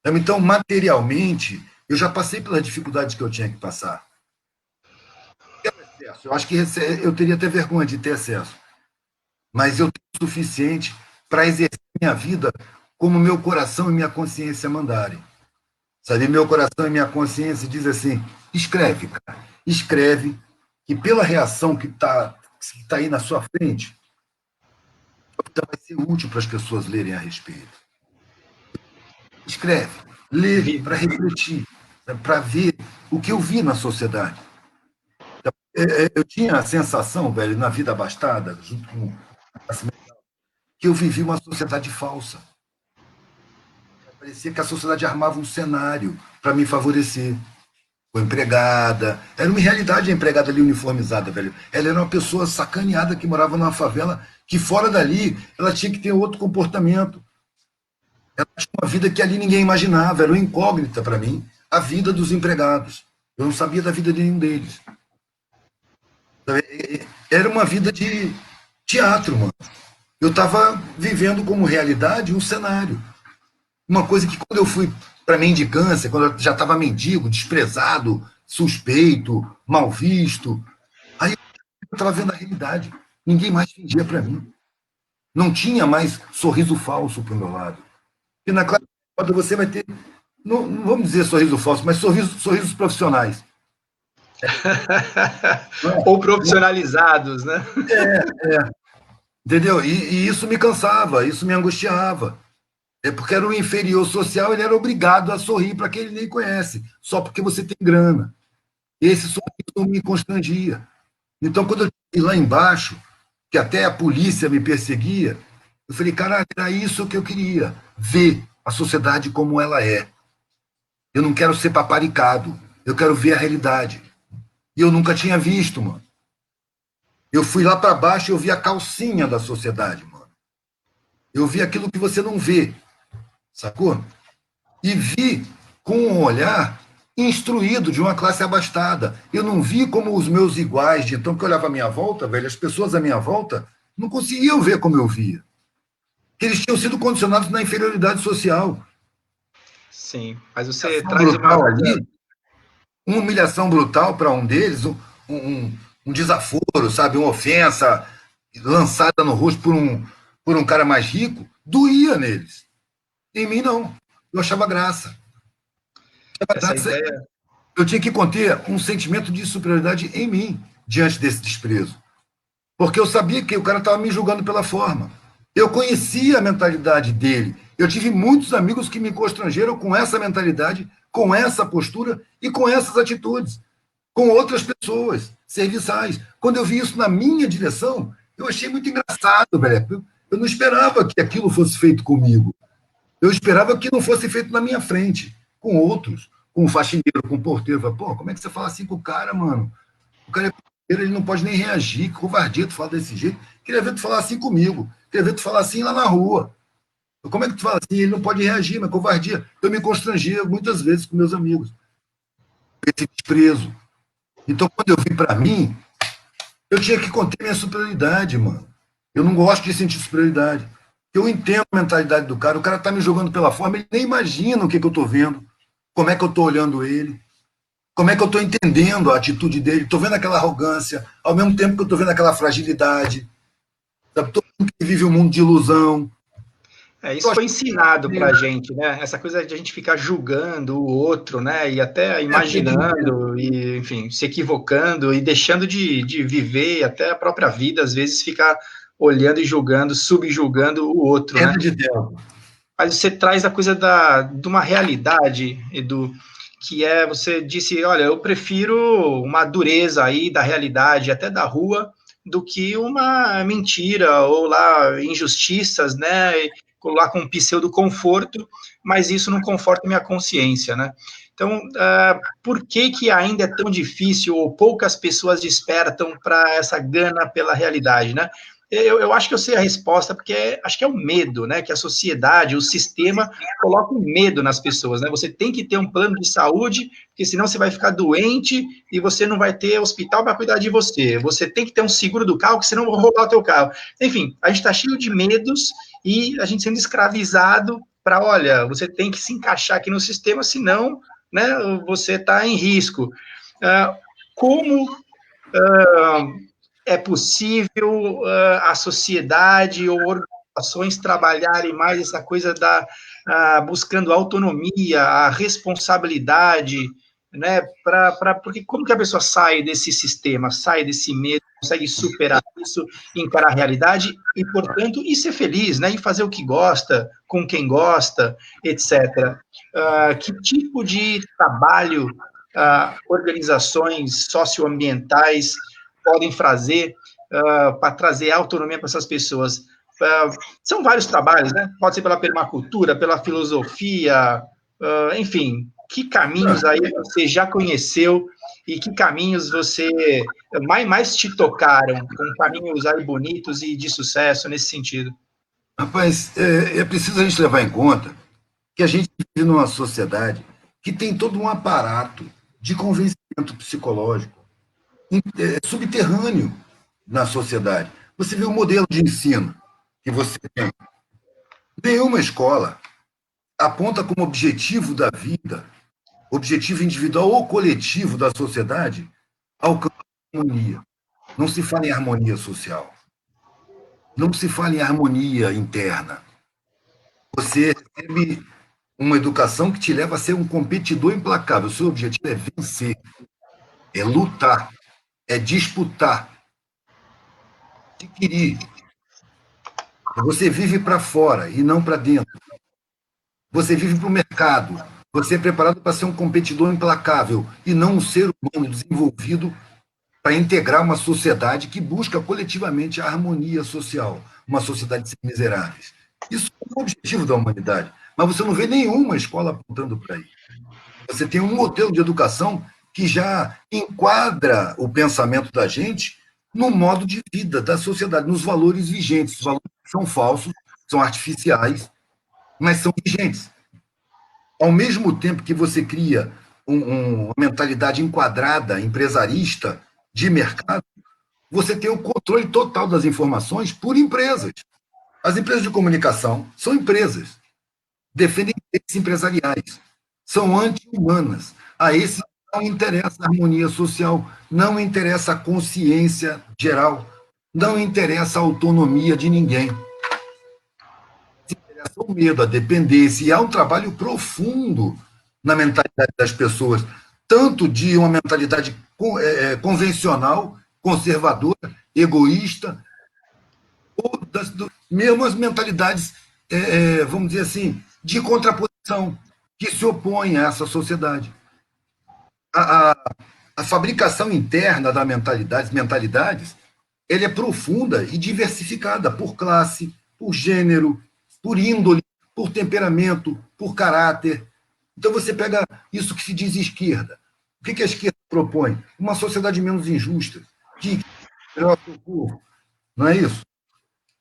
Então, materialmente, eu já passei pelas dificuldades que eu tinha que passar. Eu acho que eu teria até vergonha de ter acesso. Mas eu tenho o suficiente para exercer minha vida como meu coração e minha consciência mandarem. Sabe, meu coração e minha consciência diz assim, escreve, cara. Escreve, que pela reação que tá aí na sua frente, vai ser útil para as pessoas lerem a respeito. Escreve, lê para refletir, para ver o que eu vi na sociedade. Eu tinha a sensação, velho, na vida abastada, junto com que eu vivi uma sociedade falsa. Parecia que a sociedade armava um cenário para me favorecer. Com empregada. Era uma realidade a empregada ali uniformizada, velho. Ela era uma pessoa sacaneada que morava numa favela, que fora dali ela tinha que ter outro comportamento. Ela tinha uma vida que ali ninguém imaginava, era uma incógnita para mim, a vida dos empregados. Eu não sabia da vida de nenhum deles. Era uma vida de teatro, mano. Eu estava vivendo como realidade um cenário. Uma coisa que quando eu fui para mendicância, quando eu já estava mendigo, desprezado, suspeito, mal visto, aí eu estava vendo a realidade. Ninguém mais fingia para mim. Não tinha mais sorriso falso para o meu lado. E na classe você vai ter não vamos dizer sorriso falso, mas sorrisos profissionais. Ou profissionalizados, né? Entendeu? E isso me cansava, isso me angustiava. É porque era um inferior social, ele era obrigado a sorrir para quem ele nem conhece, só porque você tem grana. Esse sorriso me constrangia. Então, quando eu estive lá embaixo, que até a polícia me perseguia, eu falei, cara, era isso que eu queria, ver a sociedade como ela é. Eu não quero ser paparicado, eu quero ver a realidade. E eu nunca tinha visto, mano. Eu fui lá para baixo e eu vi a calcinha da sociedade, mano. Eu vi aquilo que você não vê, sacou? E vi com um olhar instruído de uma classe abastada. Eu não vi como os meus iguais, de então que eu olhava à minha volta, velho, as pessoas à minha volta não conseguiam ver como eu via. Que eles tinham sido condicionados na inferioridade social. Sim, mas você Humilhação traz uma brutal coisa. ali, uma humilhação brutal para um deles, um desaforo, sabe, uma ofensa lançada no rosto por um cara mais rico, doía neles. Em mim, não. Eu achava graça. Essa ideia. Eu tinha que conter um sentimento de superioridade em mim, diante desse desprezo. Porque eu sabia que o cara estava me julgando pela forma. Eu conhecia a mentalidade dele. Eu tive muitos amigos que me constrangeram com essa mentalidade, com essa postura e com essas atitudes, com outras pessoas, serviçais. Quando eu vi isso na minha direção, eu achei muito engraçado, velho. Eu não esperava que aquilo fosse feito comigo. Eu esperava que não fosse feito na minha frente, com outros, com o faxineiro, com o porteiro. Pô, como é que você fala assim com o cara, mano? O cara é porteiro, ele não pode nem reagir. Que covardia tu fala desse jeito. Queria ver tu falar assim comigo. Queria ver tu falar assim lá na rua. Como é que tu fala assim? Ele não pode reagir, mas covardia. Eu me constrangia muitas vezes com meus amigos. Esse desprezo. Então, quando eu vim para mim, eu tinha que conter minha superioridade, mano. Eu não gosto de sentir superioridade. Eu entendo a mentalidade do cara. O cara tá me jogando pela forma, ele nem imagina o que, que eu tô vendo, como é que eu tô olhando ele, como é que eu tô entendendo a atitude dele. Tô vendo aquela arrogância, ao mesmo tempo que eu tô vendo aquela fragilidade. Sabe? Todo mundo que vive um mundo de ilusão. Eu Isso acho foi ensinado para a gente, né? Essa coisa de a gente ficar julgando o outro, né? E até que é pertinente. imaginando, e, enfim, se equivocando e deixando de viver até a própria vida, às vezes ficar olhando e julgando, subjulgando o outro, né? Perda de tempo. Mas você traz a coisa de uma realidade, Edu, que é, você disse, olha, eu prefiro uma dureza aí da realidade, até da rua, do que uma mentira ou lá injustiças, né? Lá com um pseudo conforto, mas isso não conforta minha consciência, né? Então, por que que ainda é tão difícil ou poucas pessoas despertam para essa gana pela realidade, né? Eu acho que eu sei a resposta, porque acho que é o medo, né? Que a sociedade, o sistema coloca o medo nas pessoas, né? Você tem que ter um plano de saúde, porque senão você vai ficar doente e você não vai ter hospital para cuidar de você. Você tem que ter um seguro do carro, que senão vão roubar o teu carro. Enfim, a gente está cheio de medos e a gente sendo escravizado para, olha, você tem que se encaixar aqui no sistema, senão, né, você está em risco. Como é possível a sociedade ou organizações trabalharem mais essa coisa da buscando a autonomia, a responsabilidade, né? Porque como que a pessoa sai desse sistema, sai desse medo, consegue superar isso, encarar a realidade e, portanto, e ser feliz, né? E fazer o que gosta, com quem gosta, etc. Que tipo de trabalho organizações socioambientais podem fazer para trazer autonomia para essas pessoas? São vários trabalhos, né? Pode ser pela permacultura, pela filosofia, enfim. Que caminhos aí você já conheceu e que caminhos você mais te tocaram, com caminhos aí bonitos e de sucesso nesse sentido? Rapaz, é preciso a gente levar em conta que a gente vive numa sociedade que tem todo um aparato de convencimento psicológico subterrâneo na sociedade. Você vê o modelo de ensino que você tem. Nenhuma escola aponta como objetivo da vida, objetivo individual ou coletivo da sociedade, alcançar a harmonia. Não se fala em harmonia social. Não se fala em harmonia interna. Você recebe uma educação que te leva a ser um competidor implacável. O seu objetivo é vencer, é lutar, é disputar, adquirir. Você vive para fora e não para dentro. Você vive para o mercado. Você é preparado para ser um competidor implacável e não um ser humano desenvolvido para integrar uma sociedade que busca coletivamente a harmonia social, uma sociedade sem miseráveis. Isso é o objetivo da humanidade. Mas você não vê nenhuma escola apontando para isso. Você tem um modelo de educação que já enquadra o pensamento da gente no modo de vida da sociedade, nos valores vigentes. Os valores são falsos, são artificiais, mas são vigentes. Ao mesmo tempo que você cria uma mentalidade enquadrada, empresarista, de mercado, você tem o controle total das informações por empresas. As empresas de comunicação são empresas, defendem interesses empresariais, são anti-humanas. A esse não interessa a harmonia social, não interessa a consciência geral, não interessa a autonomia de ninguém. Interessa o medo, a dependência, e há um trabalho profundo na mentalidade das pessoas, tanto de uma mentalidade convencional, conservadora, egoísta, ou mesmo as mentalidades, vamos dizer assim, de contraposição, que se opõem a essa sociedade. A fabricação interna das mentalidades, ela é profunda e diversificada por classe, por gênero, por índole, por temperamento, por caráter. Então você pega isso que se diz esquerda. O que a esquerda propõe? Uma sociedade menos injusta, que melhor para o povo. Não é isso?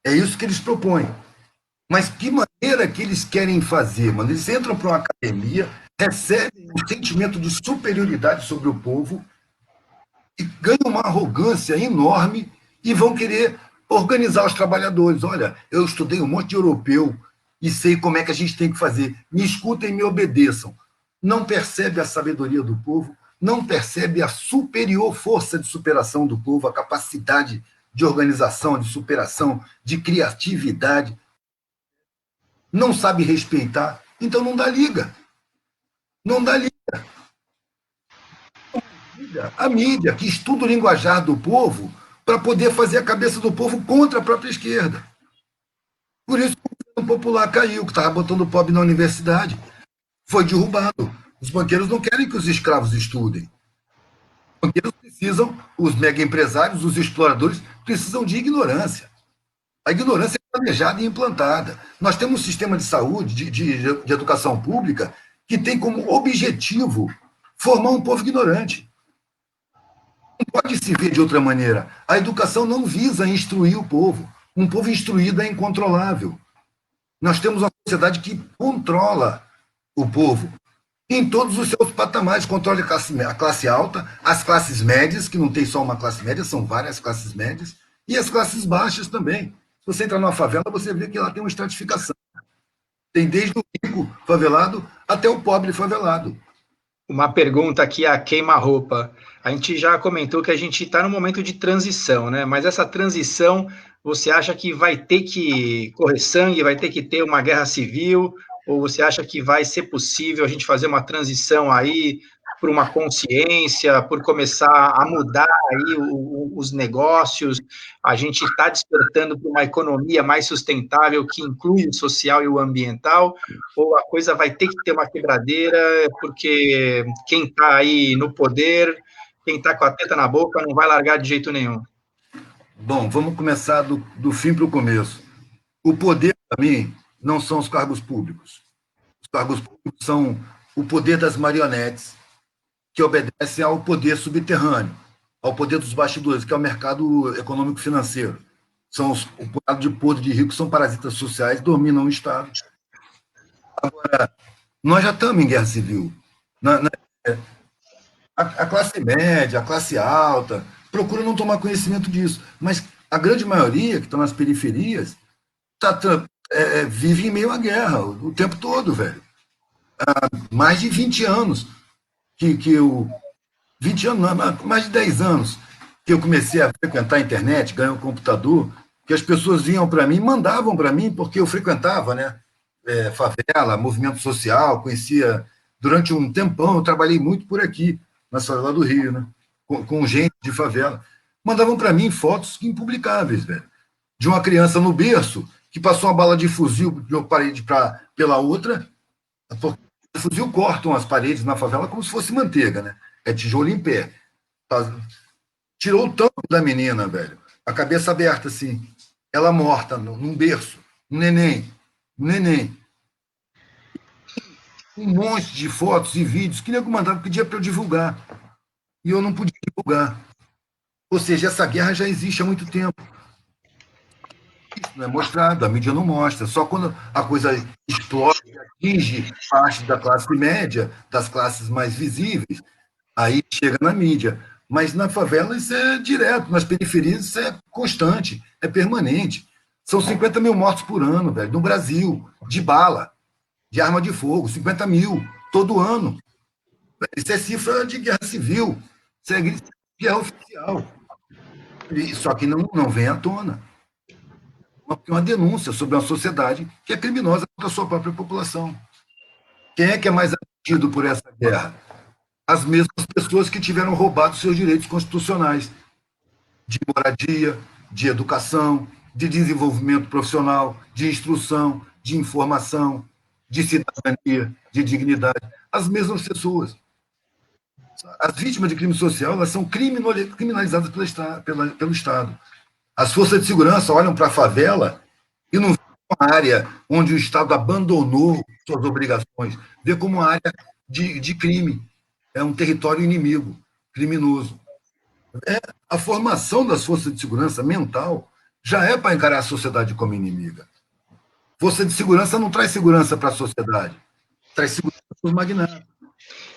É isso que eles propõem. Mas que maneira que eles querem fazer? Mano? Eles entram para uma academia, recebem um sentimento de superioridade sobre o povo e ganham uma arrogância enorme e vão querer organizar os trabalhadores. Olha, eu estudei um monte de europeu e sei como é que a gente tem que fazer. Me escutem e me obedeçam. Não percebe a sabedoria do povo, não percebe a superior força de superação do povo, a capacidade de organização, de superação, de criatividade. Não sabe respeitar, então não dá liga. Não dá liga. A mídia, que estuda o linguajar do povo para poder fazer a cabeça do povo contra a própria esquerda. Por isso que o governo popular caiu, que estava botando o pobre na universidade. Foi derrubado. Os banqueiros não querem que os escravos estudem. Os banqueiros precisam, os mega empresários, os exploradores, precisam de ignorância. A ignorância é planejada e implantada. Nós temos um sistema de saúde, de educação pública, que tem como objetivo formar um povo ignorante. Não pode se ver de outra maneira. A educação não visa instruir o povo. Um povo instruído é incontrolável. Nós temos uma sociedade que controla o povo em todos os seus patamares. Controla a classe alta, as classes médias, que não tem só uma classe média, são várias classes médias, e as classes baixas também. Se você entrar numa favela, você vê que lá tem uma estratificação. Tem desde o rico favelado até o pobre favelado. Uma pergunta aqui a queima-roupa. A gente já comentou que a gente está num momento de transição, né? Mas essa transição, você acha que vai ter que correr sangue, vai ter que ter uma guerra civil? Ou você acha que vai ser possível a gente fazer uma transição aí por uma consciência, por começar a mudar aí os negócios? A gente está despertando para uma economia mais sustentável que inclui o social e o ambiental? Ou a coisa vai ter que ter uma quebradeira, porque quem está aí no poder, quem está com a teta na boca, não vai largar de jeito nenhum? Bom, vamos começar do fim para o começo. O poder, para mim, não são os cargos públicos. Os cargos públicos são o poder das marionetes, que obedecem ao poder subterrâneo, ao poder dos bastidores, que é o mercado econômico-financeiro. São o punhado de podre de ricos, são parasitas sociais, dominam o Estado. Agora, nós já estamos em guerra civil. A classe média, a classe alta, procura não tomar conhecimento disso. Mas a grande maioria, que estão nas periferias, vive em meio à guerra o tempo todo, velho. Há mais de 20 anos que eu... 20 anos, não, mais de 10 anos que eu comecei a frequentar a internet, ganhei um computador, que as pessoas vinham para mim, mandavam para mim, porque eu frequentava, né? favela, movimento social, conhecia... Durante um tempão, eu trabalhei muito por aqui, na favela do Rio, né? Com gente de favela. Mandavam para mim fotos impublicáveis, velho. De uma criança no berço que passou uma bala de fuzil de uma parede pela outra, porque o fuzil cortam as paredes na favela como se fosse manteiga, né? É tijolo em pé. Tirou o tampo da menina, velho. A cabeça aberta, assim. Ela morta, num berço. Um neném. Um neném. Um monte de fotos e vídeos que nego mandava, pedia para eu divulgar. E eu não podia divulgar. Ou seja, essa guerra já existe há muito tempo. Isso não é mostrado, a mídia não mostra. Só quando a coisa explode, atinge parte da classe média, das classes mais visíveis, aí chega na mídia. Mas na favela isso é direto, nas periferias isso é constante, é permanente. São 50 mil mortos por ano, velho, no Brasil, de bala, de arma de fogo, 50 mil, todo ano. Isso é cifra de guerra civil, isso é guerra oficial. Só que não vem à tona. Uma denúncia sobre uma sociedade que é criminosa contra a sua própria população. Quem é que é mais atingido por essa guerra? As mesmas pessoas que tiveram roubado seus direitos constitucionais de moradia, de educação, de desenvolvimento profissional, de instrução, de informação, de cidadania, de dignidade. As mesmas pessoas. As vítimas de crime social elas são criminalizadas pelo Estado. As forças de segurança olham para a favela e não vê como uma área onde o Estado abandonou suas obrigações, vê como uma área de crime. É um território inimigo, criminoso. A formação das forças de segurança mental já é para encarar a sociedade como inimiga. Força de segurança não traz segurança para a sociedade, traz segurança para os magnatas.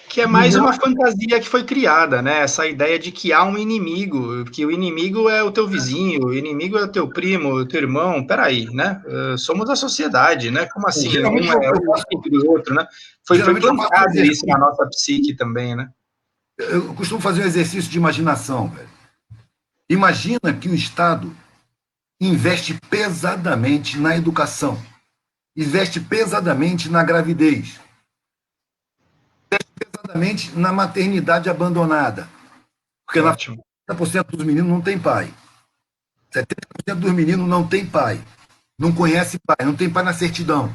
Que é mais uma fantasia que foi criada, né? Essa ideia de que há um inimigo, que o inimigo é o teu vizinho, o inimigo é o teu primo, o teu irmão. Peraí, né? Somos a sociedade, né? Como assim? Geralmente Um é o inimigo do outro, né? Foi plantado isso na nossa psique também, né? Eu costumo fazer um exercício de imaginação, velho. Imagina que o Estado investe pesadamente na educação, investe pesadamente na gravidez, pesadamente na maternidade abandonada. Porque 70% dos meninos não tem pai. 70% dos meninos não tem pai. Não conhece pai, não tem pai na certidão.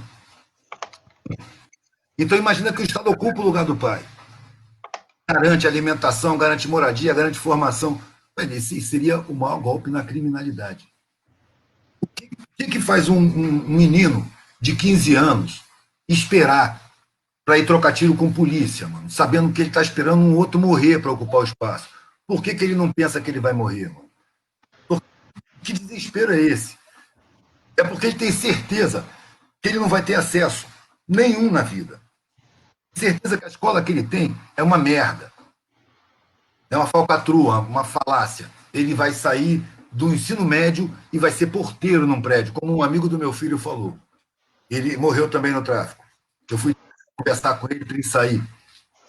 Então imagina que o Estado ocupa o lugar do pai. Garante alimentação, garante moradia, garante formação. Esse seria o maior golpe na criminalidade. O que faz um menino de 15 anos esperar para ir trocar tiro com polícia, mano, sabendo que ele está esperando um outro morrer para ocupar o espaço? Por que ele não pensa que ele vai morrer, mano? Que desespero é esse? É porque ele tem certeza que ele não vai ter acesso nenhum na vida. Certeza que a escola que ele tem é uma merda. É uma falcatrua, uma falácia. Ele vai sair do ensino médio e vai ser porteiro num prédio, como um amigo do meu filho falou. Ele morreu também no tráfico. Eu fui conversar com ele para ele sair.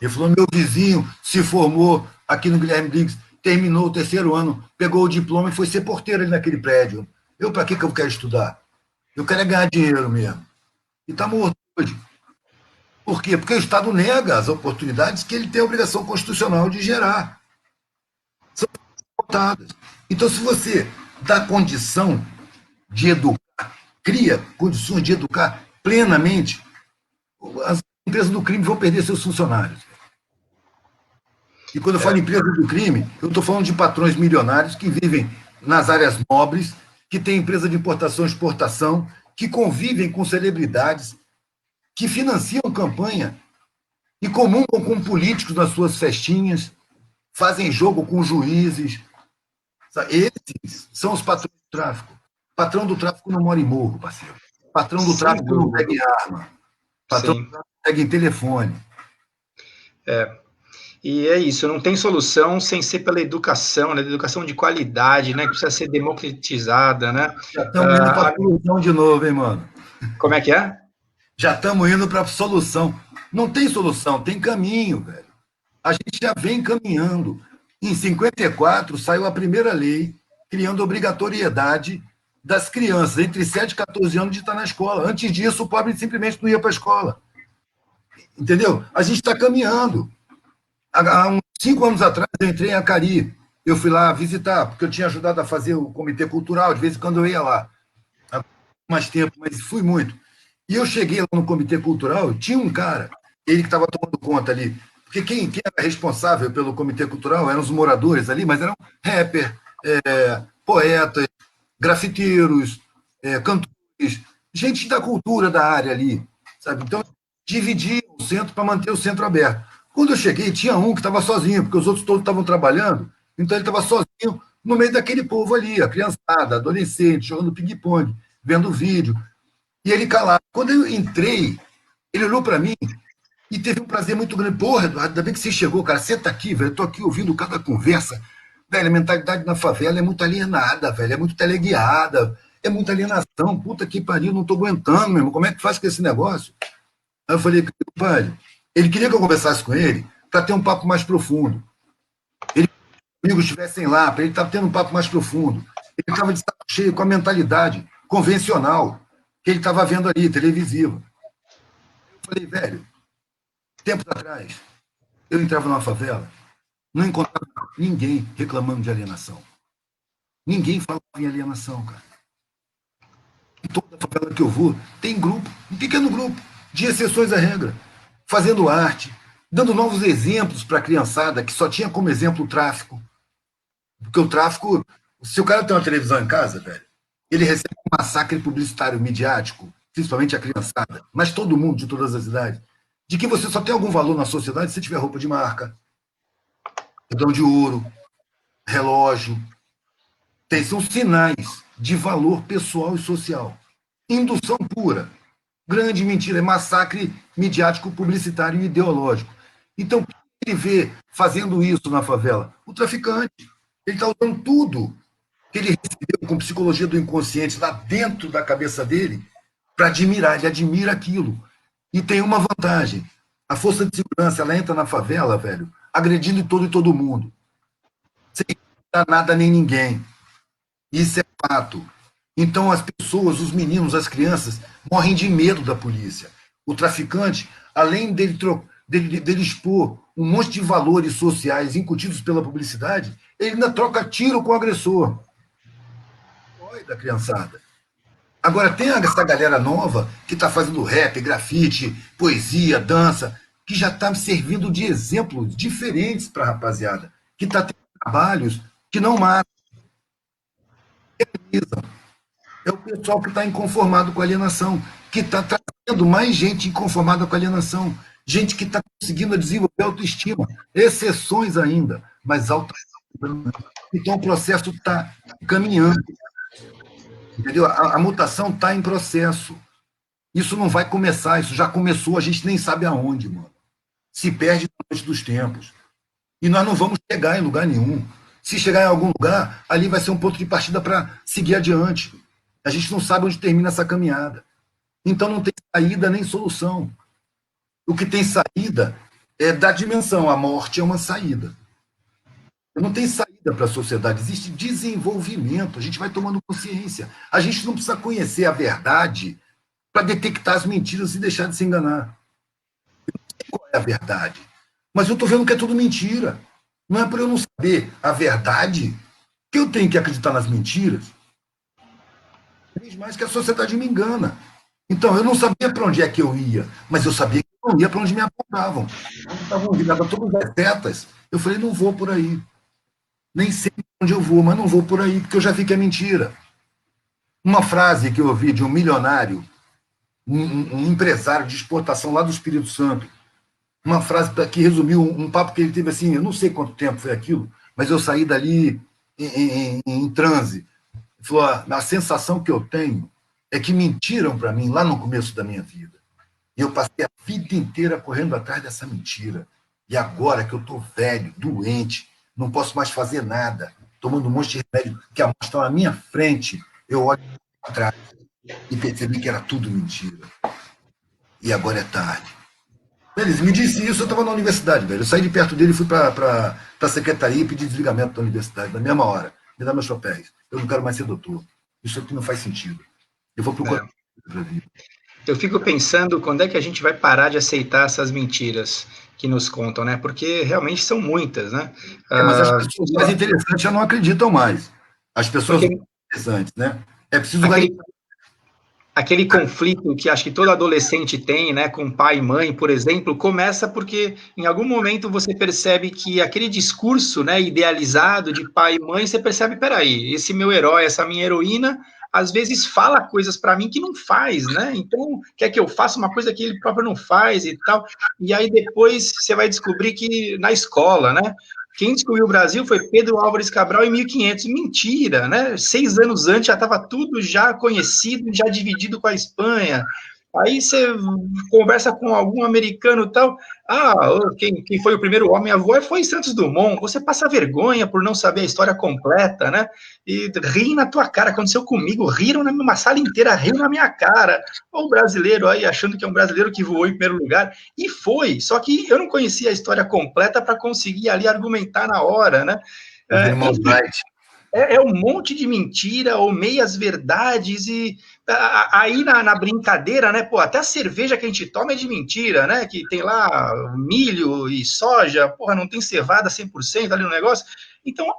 Ele falou: meu vizinho se formou aqui no Guilherme Briggs, terminou o 3º ano, pegou o diploma e foi ser porteiro ali naquele prédio. Eu, para que eu quero estudar? Eu quero é ganhar dinheiro mesmo. E está morto hoje. Por quê? Porque o Estado nega as oportunidades que ele tem a obrigação constitucional de gerar. São votadas. Então, se você dá condição de educar, cria condições de educar plenamente, as empresas do crime vão perder seus funcionários. E quando eu falo em empresas do crime, eu estou falando de patrões milionários que vivem nas áreas nobres, que têm empresa de importação e exportação, que convivem com celebridades, que financiam campanha e comungam com políticos nas suas festinhas, fazem jogo com juízes. Esses são os patrões do tráfico. Patrão do tráfico não mora em morro, parceiro. Patrão do tráfico não pega em arma. Patrão do tráfico pega em telefone. E é isso, não tem solução sem ser pela educação, né? Educação de qualidade, né? Que precisa ser democratizada, né? Já estamos indo para a solução de novo, hein, mano? Como é que é? Já estamos indo para a solução. Não tem solução, tem caminho, velho. A gente já vem caminhando. Em 54, saiu a primeira lei criando obrigatoriedade das crianças entre 7 e 14 anos de estar na escola. Antes disso, o pobre simplesmente não ia para a escola. Entendeu? A gente está caminhando. Há uns 5 anos atrás, eu entrei em Acari. Eu fui lá visitar, porque eu tinha ajudado a fazer o comitê cultural, de vez em quando eu ia lá. Há mais tempo, mas fui muito. E eu cheguei lá no comitê cultural, tinha um cara, ele que estava tomando conta ali, porque quem era responsável pelo comitê cultural eram os moradores ali, mas eram rapper, poetas, grafiteiros, cantores, gente da cultura da área ali, sabe? Então, dividia o centro para manter o centro aberto. Quando eu cheguei, tinha um que estava sozinho, porque os outros todos estavam trabalhando, então ele estava sozinho no meio daquele povo ali, a criançada, adolescente, jogando ping-pong, vendo vídeo, e ele calado. Quando eu entrei, ele olhou para mim e teve um prazer muito grande. Porra, Eduardo, ainda bem que você chegou, cara. Senta aqui, velho. Eu tô aqui ouvindo cada conversa. Velho, a mentalidade na favela é muito alienada, velho. É muito teleguiada. É muita alienação. Puta que pariu, não tô aguentando, meu irmão. Como é que faz com esse negócio? Aí eu falei, pai, ele queria que eu conversasse com ele para ter um papo mais profundo. Ele, amigos estivessem lá, para ele estar tendo um papo mais profundo. Ele estava de saco cheio com a mentalidade convencional que ele estava vendo ali, televisiva. Eu falei, velho, tempos atrás, eu entrava numa favela, não encontrava ninguém reclamando de alienação. Ninguém falava em alienação, cara. Em toda favela que eu vou, tem grupo, um pequeno grupo, de exceções à regra, fazendo arte, dando novos exemplos para a criançada, que só tinha como exemplo o tráfico. Porque o tráfico, se o cara tem uma televisão em casa, velho, ele recebe um massacre publicitário midiático, principalmente a criançada, mas todo mundo de todas as idades, de que você só tem algum valor na sociedade se tiver roupa de marca, redão de ouro, relógio. São sinais de valor pessoal e social. Indução pura. Grande mentira, é massacre midiático, publicitário e ideológico. Então, quem ele vê fazendo isso na favela? O traficante. Ele está usando tudo que ele recebeu com psicologia do inconsciente lá dentro da cabeça dele para admirar. Ele admira aquilo. E tem uma vantagem. A força de segurança, ela entra na favela, velho, agredindo todo e todo mundo. Sem dar nada nem ninguém. Isso é fato. Então as pessoas, os meninos, as crianças, morrem de medo da polícia. O traficante, além dele expor um monte de valores sociais incutidos pela publicidade, ele ainda troca tiro com o agressor. Dói da criançada. Agora, tem essa galera nova que está fazendo rap, grafite, poesia, dança, que já está servindo de exemplos diferentes para a rapaziada, que está tendo trabalhos que não matam. É o pessoal que está inconformado com a alienação, que está trazendo mais gente inconformada com a alienação, gente que está conseguindo desenvolver autoestima, exceções ainda, mas autoestima. Então o processo está caminhando. Entendeu? A mutação está em processo. Isso não vai começar, isso já começou, a gente nem sabe aonde, mano. Se perde na noite dos tempos. E nós não vamos chegar em lugar nenhum. Se chegar em algum lugar, ali vai ser um ponto de partida para seguir adiante. A gente não sabe onde termina essa caminhada. Então não tem saída nem solução. O que tem saída é da dimensão. A morte é uma saída. Não tem saída para a sociedade, existe desenvolvimento, a gente vai tomando consciência. A gente não precisa conhecer a verdade para detectar as mentiras e deixar de se enganar. Eu não sei qual é a verdade, mas eu estou vendo que é tudo mentira. Não é por eu não saber a verdade que eu tenho que acreditar nas mentiras. Cada vez mais que a sociedade me engana. Então, eu não sabia para onde é que eu ia, mas eu sabia que eu não ia para onde me apontavam. Quando estavam viradas todas as setas, eu falei, não vou por aí. Nem sei onde eu vou, mas não vou por aí, porque eu já vi que é mentira. Uma frase que eu ouvi de um milionário, um empresário de exportação lá do Espírito Santo, uma frase que resumiu um papo que ele teve assim, eu não sei quanto tempo foi aquilo, mas eu saí dali em transe. Ele falou, a sensação que eu tenho é que mentiram para mim lá no começo da minha vida. E eu passei a vida inteira correndo atrás dessa mentira. E agora que eu estou velho, doente, não posso mais fazer nada, tomando um monte de remédio, que a morte está na minha frente, eu olho para trás e percebi que era tudo mentira. E agora é tarde. Beleza, me disse isso, eu estava na universidade, velho. Eu saí de perto dele e fui para a secretaria e pedi desligamento da universidade, na mesma hora. Me dá meus papéis. Eu não quero mais ser doutor. Isso aqui não faz sentido. Eu vou procurar outra vida. Eu fico pensando quando é que a gente vai parar de aceitar essas mentiras que nos contam, né? Porque realmente são muitas, né? Mas as pessoas mais interessantes já não acreditam mais. As pessoas Porque mais interessantes, né? É preciso aquele, validar. aquele conflito que acho que todo adolescente tem, né, com pai e mãe, por exemplo, começa porque em algum momento você percebe que aquele discurso, né, idealizado de pai e mãe, você percebe, peraí, esse meu herói, essa minha heroína, às vezes fala coisas para mim que não faz, né? Então, quer que eu faça uma coisa que ele próprio não faz e tal. E aí depois você vai descobrir que na escola, né? Quem descobriu o Brasil foi Pedro Álvares Cabral em 1500. Mentira, né? 6 anos antes já estava tudo já conhecido, já dividido com a Espanha. Aí você conversa com algum americano e tal. Ah, quem foi o primeiro homem a voar foi Santos Dumont. Você passa vergonha por não saber a história completa, né? E riem na tua cara. Aconteceu comigo, riram na minha sala inteira, riram na minha cara. Olha o brasileiro aí achando que é um brasileiro que voou em primeiro lugar. E foi, só que eu não conhecia a história completa para conseguir ali argumentar na hora, né? Fazendo maldade. É um monte de mentira ou meias verdades e aí na brincadeira, né? Pô, até a cerveja que a gente toma é de mentira, né? Que tem lá milho e soja, porra, não tem cevada 100% ali no negócio. Então,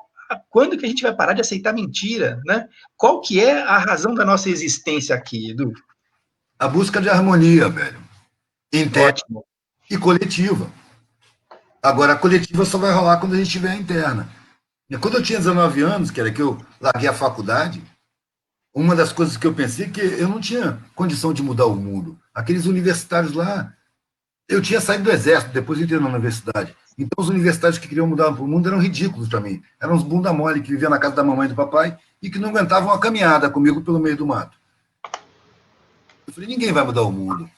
quando que a gente vai parar de aceitar mentira, né? Qual que é a razão da nossa existência aqui, Edu? A busca de harmonia, velho. Interna Ótimo. e coletiva. Agora, a coletiva só vai rolar quando a gente tiver a interna. E quando eu tinha 19 anos, que era que eu larguei a faculdade, uma das coisas que eu pensei é que eu não tinha condição de mudar o mundo. Aqueles universitários lá, eu tinha saído do exército, depois entrei na universidade. Então, os universitários que queriam mudar o mundo eram ridículos para mim. Eram uns bunda mole que viviam na casa da mamãe e do papai e que não aguentavam uma caminhada comigo pelo meio do mato. Eu falei, ninguém vai mudar o mundo.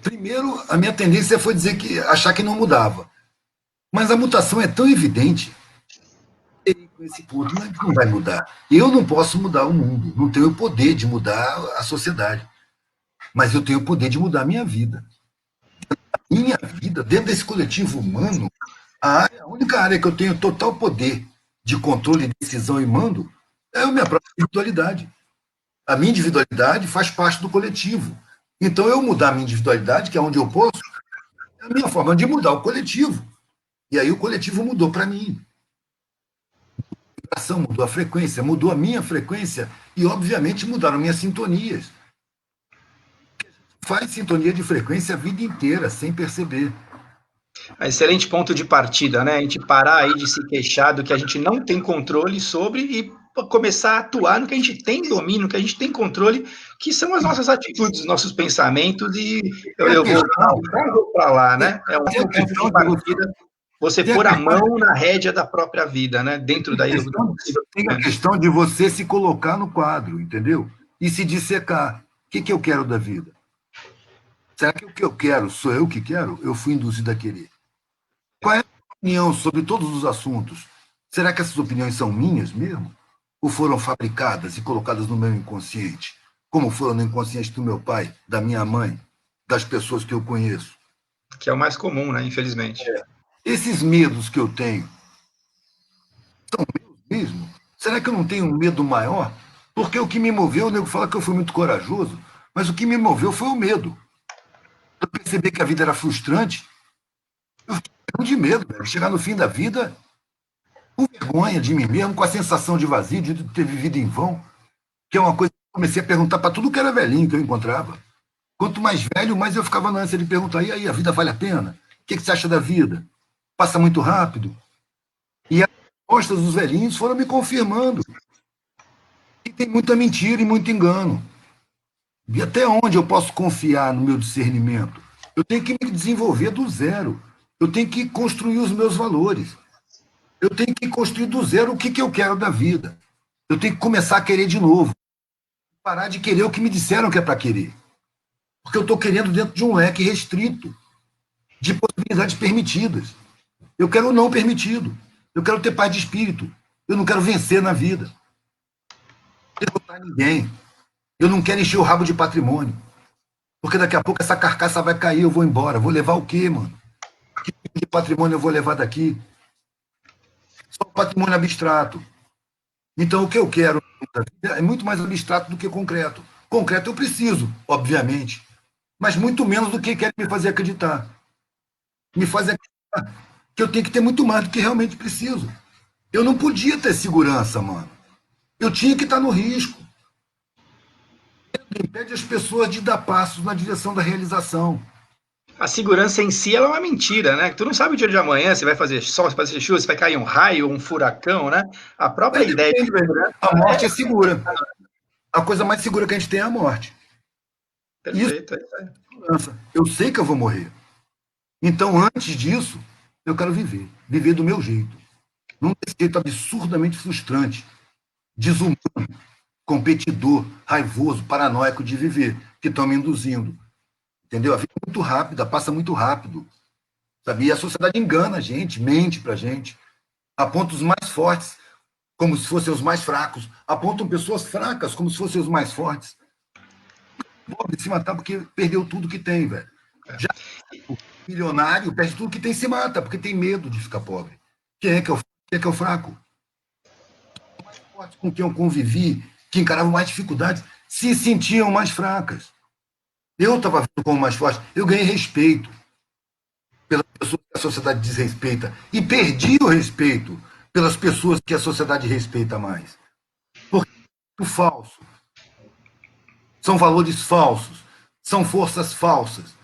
Primeiro, a minha tendência foi dizer que achar que não mudava. Mas a mutação é tão evidente com esse ponto, não vai mudar. Eu não posso mudar o mundo, não tenho o poder de mudar a sociedade, mas eu tenho o poder de mudar a minha vida. Minha vida, dentro desse coletivo humano, a única área que eu tenho total poder de controle, decisão e mando é a minha própria individualidade. A minha individualidade faz parte do coletivo. Então, eu mudar a minha individualidade, que é onde eu posso, é a minha forma de mudar o coletivo. E aí o coletivo mudou para mim. A vibração mudou a frequência, mudou a minha frequência e, obviamente, mudaram minhas sintonias. Faz sintonia de frequência a vida inteira, sem perceber. Excelente ponto de partida, né? A gente parar aí de se queixar do que a gente não tem controle sobre e começar a atuar no que a gente tem domínio, que a gente tem controle, que são as nossas atitudes, nossos pensamentos, e eu vou para lá, né? É um ponto de partida, você pôr a mão na rédea da própria vida, né? Dentro daí do possível. Tem a questão de você se colocar no quadro, entendeu? E se dissecar. O que eu quero da vida? Será que o que eu quero sou eu que quero? Eu fui induzido a querer. Qual é a minha opinião sobre todos os assuntos? Será que essas opiniões são minhas mesmo? Ou foram fabricadas e colocadas no meu inconsciente? Como foram no inconsciente do meu pai, da minha mãe, das pessoas que eu conheço? Que é o mais comum, né? Infelizmente. Esses medos que eu tenho são meus mesmo? Será que eu não tenho um medo maior? Porque o que me moveu, o nego fala que eu fui muito corajoso, mas o que me moveu foi o medo. Eu percebi que a vida era frustrante. Eu fiquei de medo, velho. Chegar no fim da vida com vergonha de mim mesmo, com a sensação de vazio, de ter vivido em vão, que é uma coisa que eu comecei a perguntar para tudo que era velhinho que eu encontrava. Quanto mais velho, mais eu ficava na ânsia de perguntar, e aí, a vida vale a pena? O que você acha da vida? Passa muito rápido? E as respostas dos velhinhos foram me confirmando que tem muita mentira e muito engano. E até onde eu posso confiar no meu discernimento? Eu tenho que me desenvolver do zero. Eu tenho que construir os meus valores. Eu tenho que construir do zero o que eu quero da vida. Eu tenho que começar a querer de novo. Parar de querer o que me disseram que é para querer. Porque eu estou querendo dentro de um leque restrito de possibilidades permitidas. Eu quero o não permitido. Eu quero ter paz de espírito. Eu não quero vencer na vida. Derrotar ninguém. Eu não quero encher o rabo de patrimônio. Porque daqui a pouco essa carcaça vai cair, eu vou embora. Vou levar o quê, mano? Que tipo de patrimônio eu vou levar daqui? Só patrimônio abstrato. Então, o que eu quero é muito mais abstrato do que concreto. Concreto eu preciso, obviamente, mas muito menos do que querem me fazer acreditar. Me fazem acreditar que eu tenho que ter muito mais do que realmente preciso. Eu não podia ter segurança, mano. Eu tinha que estar no risco. Impede as pessoas de dar passos na direção da realização. A segurança em si ela é uma mentira, né? Tu não sabe o dia de amanhã, se vai fazer sol, se vai fazer chuva, se vai cair um raio, um furacão, né? A própria Mas ideia de depende, velho. segurança A morte é segura. A coisa mais segura que a gente tem é a morte. Isso perfeita. é segurança. Eu sei que eu vou morrer. Então, antes disso, eu quero viver. Viver do meu jeito. Não desse jeito absurdamente frustrante, desumano, competidor, raivoso, paranoico de viver, que estão me induzindo. Entendeu? A vida é muito rápida, passa muito rápido. Sabe? E a sociedade engana a gente, mente pra gente, aponta os mais fortes como se fossem os mais fracos, apontam pessoas fracas como se fossem os mais fortes. O pobre se matar porque perdeu tudo que tem, velho. Já o milionário perde tudo que tem e se mata, porque tem medo de ficar pobre. Quem é que é o fraco? Os mais fortes com quem eu convivi, que encaravam mais dificuldades, se sentiam mais fracas. Eu estava vendo como mais forte, eu ganhei respeito pelas pessoas que a sociedade desrespeita e perdi o respeito pelas pessoas que a sociedade respeita mais. Porque é falso. São valores falsos, são forças falsas.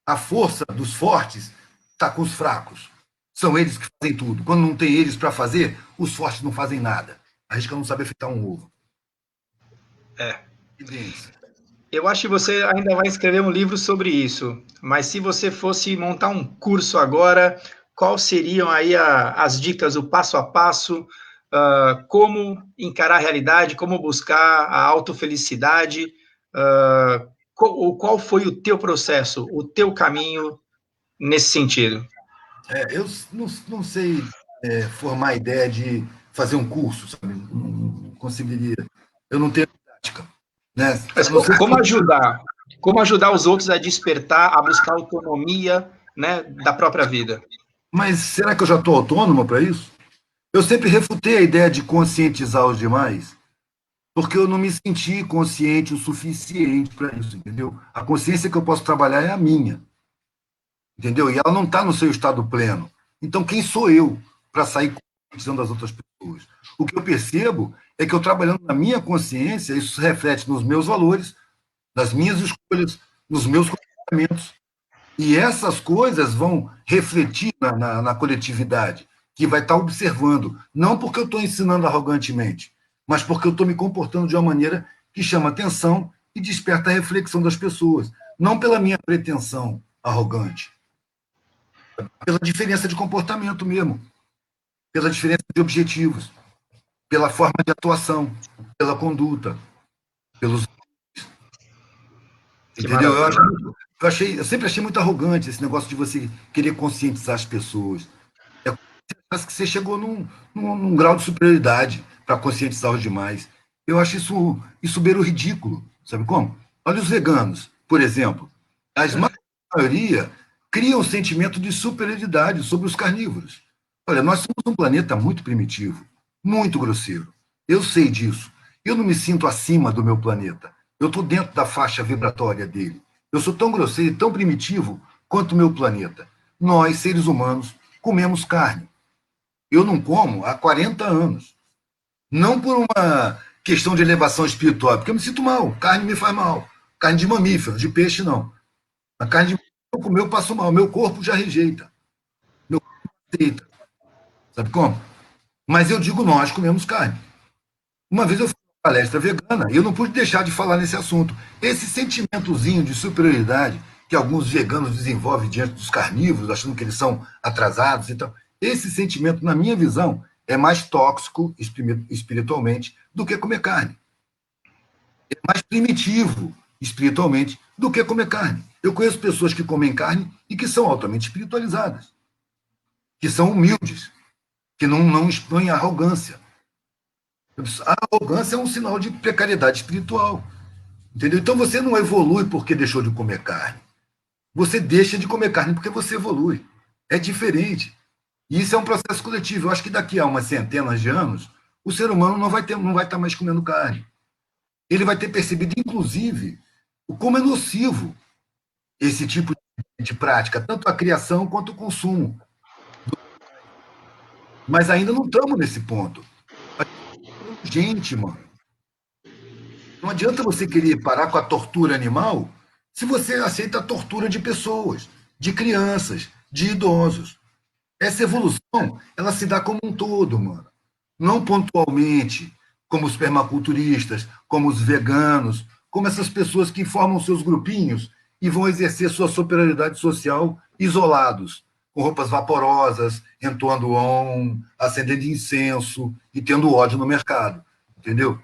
A força dos fortes está com os fracos. São eles que fazem tudo. Quando não tem eles para fazer, os fortes não fazem nada. Arrisca não saber fritar um ovo. É. Evidência. Eu acho que você ainda vai escrever um livro sobre isso, mas se você fosse montar um curso agora, quais seriam aí as dicas, o passo a passo, como encarar a realidade, como buscar a autofelicidade, qual foi o teu processo, o teu caminho nesse sentido? Eu não sei formar a ideia de fazer um curso, sabe? Não conseguiria. Eu não tenho prática. Né? Mas Eu não sei como se... ajudar? Como ajudar os outros a despertar, a buscar autonomia, né, da própria vida? Mas será que eu já estou autônomo para isso? Eu sempre refutei a ideia de conscientizar os demais, porque eu não me senti consciente o suficiente para isso, entendeu? A consciência que eu posso trabalhar é a minha, entendeu? E ela não está no seu estado pleno. Então, quem sou eu para sair conscientizando as outras pessoas? O que eu percebo é que eu trabalhando na minha consciência, isso se reflete nos meus valores, nas minhas escolhas, nos meus comportamentos. E essas coisas vão refletir na coletividade, que vai estar observando, não porque eu estou ensinando arrogantemente, mas porque eu estou me comportando de uma maneira que chama atenção e desperta a reflexão das pessoas. Não pela minha pretensão arrogante, pela diferença de comportamento mesmo, pela diferença de objetivos, pela forma de atuação, pela conduta, pelos. Que Entendeu? maravilha. Eu sempre achei muito arrogante esse negócio de você querer conscientizar as pessoas. Acho que você chegou num grau de superioridade para conscientizar os demais. Eu acho isso beira o ridículo. Sabe como? Olha os veganos, por exemplo. A esmagadora maioria cria um sentimento de superioridade sobre os carnívoros. Olha, nós somos um planeta muito primitivo, muito grosseiro. Eu sei disso. Eu não me sinto acima do meu planeta. Eu estou dentro da faixa vibratória dele. Eu sou tão grosseiro e tão primitivo quanto o meu planeta. Nós, seres humanos, comemos carne. Eu não como há 40 anos. Não por uma questão de elevação espiritual, porque eu me sinto mal. Carne me faz mal. Carne de mamífero, de peixe, não. A carne de eu comer, eu passo mal. Meu corpo já rejeita. Meu corpo aceita. Sabe como? Mas eu digo, nós comemos carne. Uma vez eu fui uma palestra vegana e eu não pude deixar de falar nesse assunto. Esse sentimentozinho de superioridade que alguns veganos desenvolvem diante dos carnívoros, achando que eles são atrasados e tal. Esse sentimento, na minha visão, é mais tóxico espiritualmente do que comer carne. É mais primitivo espiritualmente do que comer carne. Eu conheço pessoas que comem carne e que são altamente espiritualizadas, que são humildes, que não expõem arrogância. A arrogância é um sinal de precariedade espiritual. Entendeu? Então você não evolui porque deixou de comer carne. Você deixa de comer carne porque você evolui. É diferente. E isso é um processo coletivo. Eu acho que daqui a umas centenas de anos, o ser humano não vai estar mais comendo carne. Ele vai ter percebido, inclusive, como é nocivo esse tipo de prática, tanto a criação quanto o consumo. Mas ainda não estamos nesse ponto. Gente, mano, não adianta você querer parar com a tortura animal se você aceita a tortura de pessoas, de crianças, de idosos. Essa evolução, ela se dá como um todo, mano. Não pontualmente, como os permaculturistas, como os veganos, como essas pessoas que formam seus grupinhos e vão exercer sua superioridade social isolados, com roupas vaporosas, entoando on, acendendo incenso e tendo ódio no mercado, entendeu?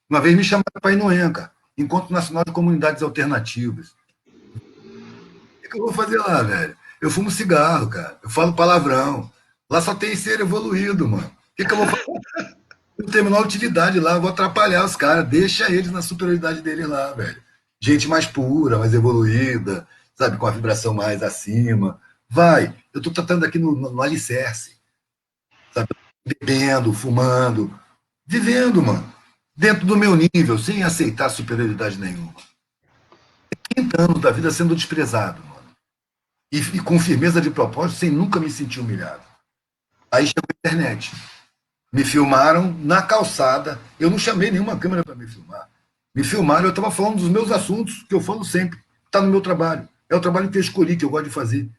Uma vez me chamaram para ir no ENCA, Encontro Nacional de Comunidades Alternativas. O que eu vou fazer lá, velho? Eu fumo cigarro, cara. Eu falo palavrão. Lá só tem ser evoluído, mano. O que eu vou fazer? Não tem a menor utilidade lá, eu vou atrapalhar os caras. Deixa eles na superioridade deles lá, velho. Gente mais pura, mais evoluída, sabe, com a vibração mais acima. Vai. Eu tô tratando aqui no alicerce, sabe? Bebendo, fumando, vivendo, mano. Dentro do meu nível, sem aceitar superioridade nenhuma. 30 anos da vida sendo desprezado, mano. E com firmeza de propósito, sem nunca me sentir humilhado. Aí chegou a internet. Me filmaram na calçada. Eu não chamei nenhuma câmera para me filmar. Me filmaram, eu estava falando dos meus assuntos, que eu falo sempre. Está no meu trabalho. É o trabalho que eu escolhi, que eu gosto de fazer.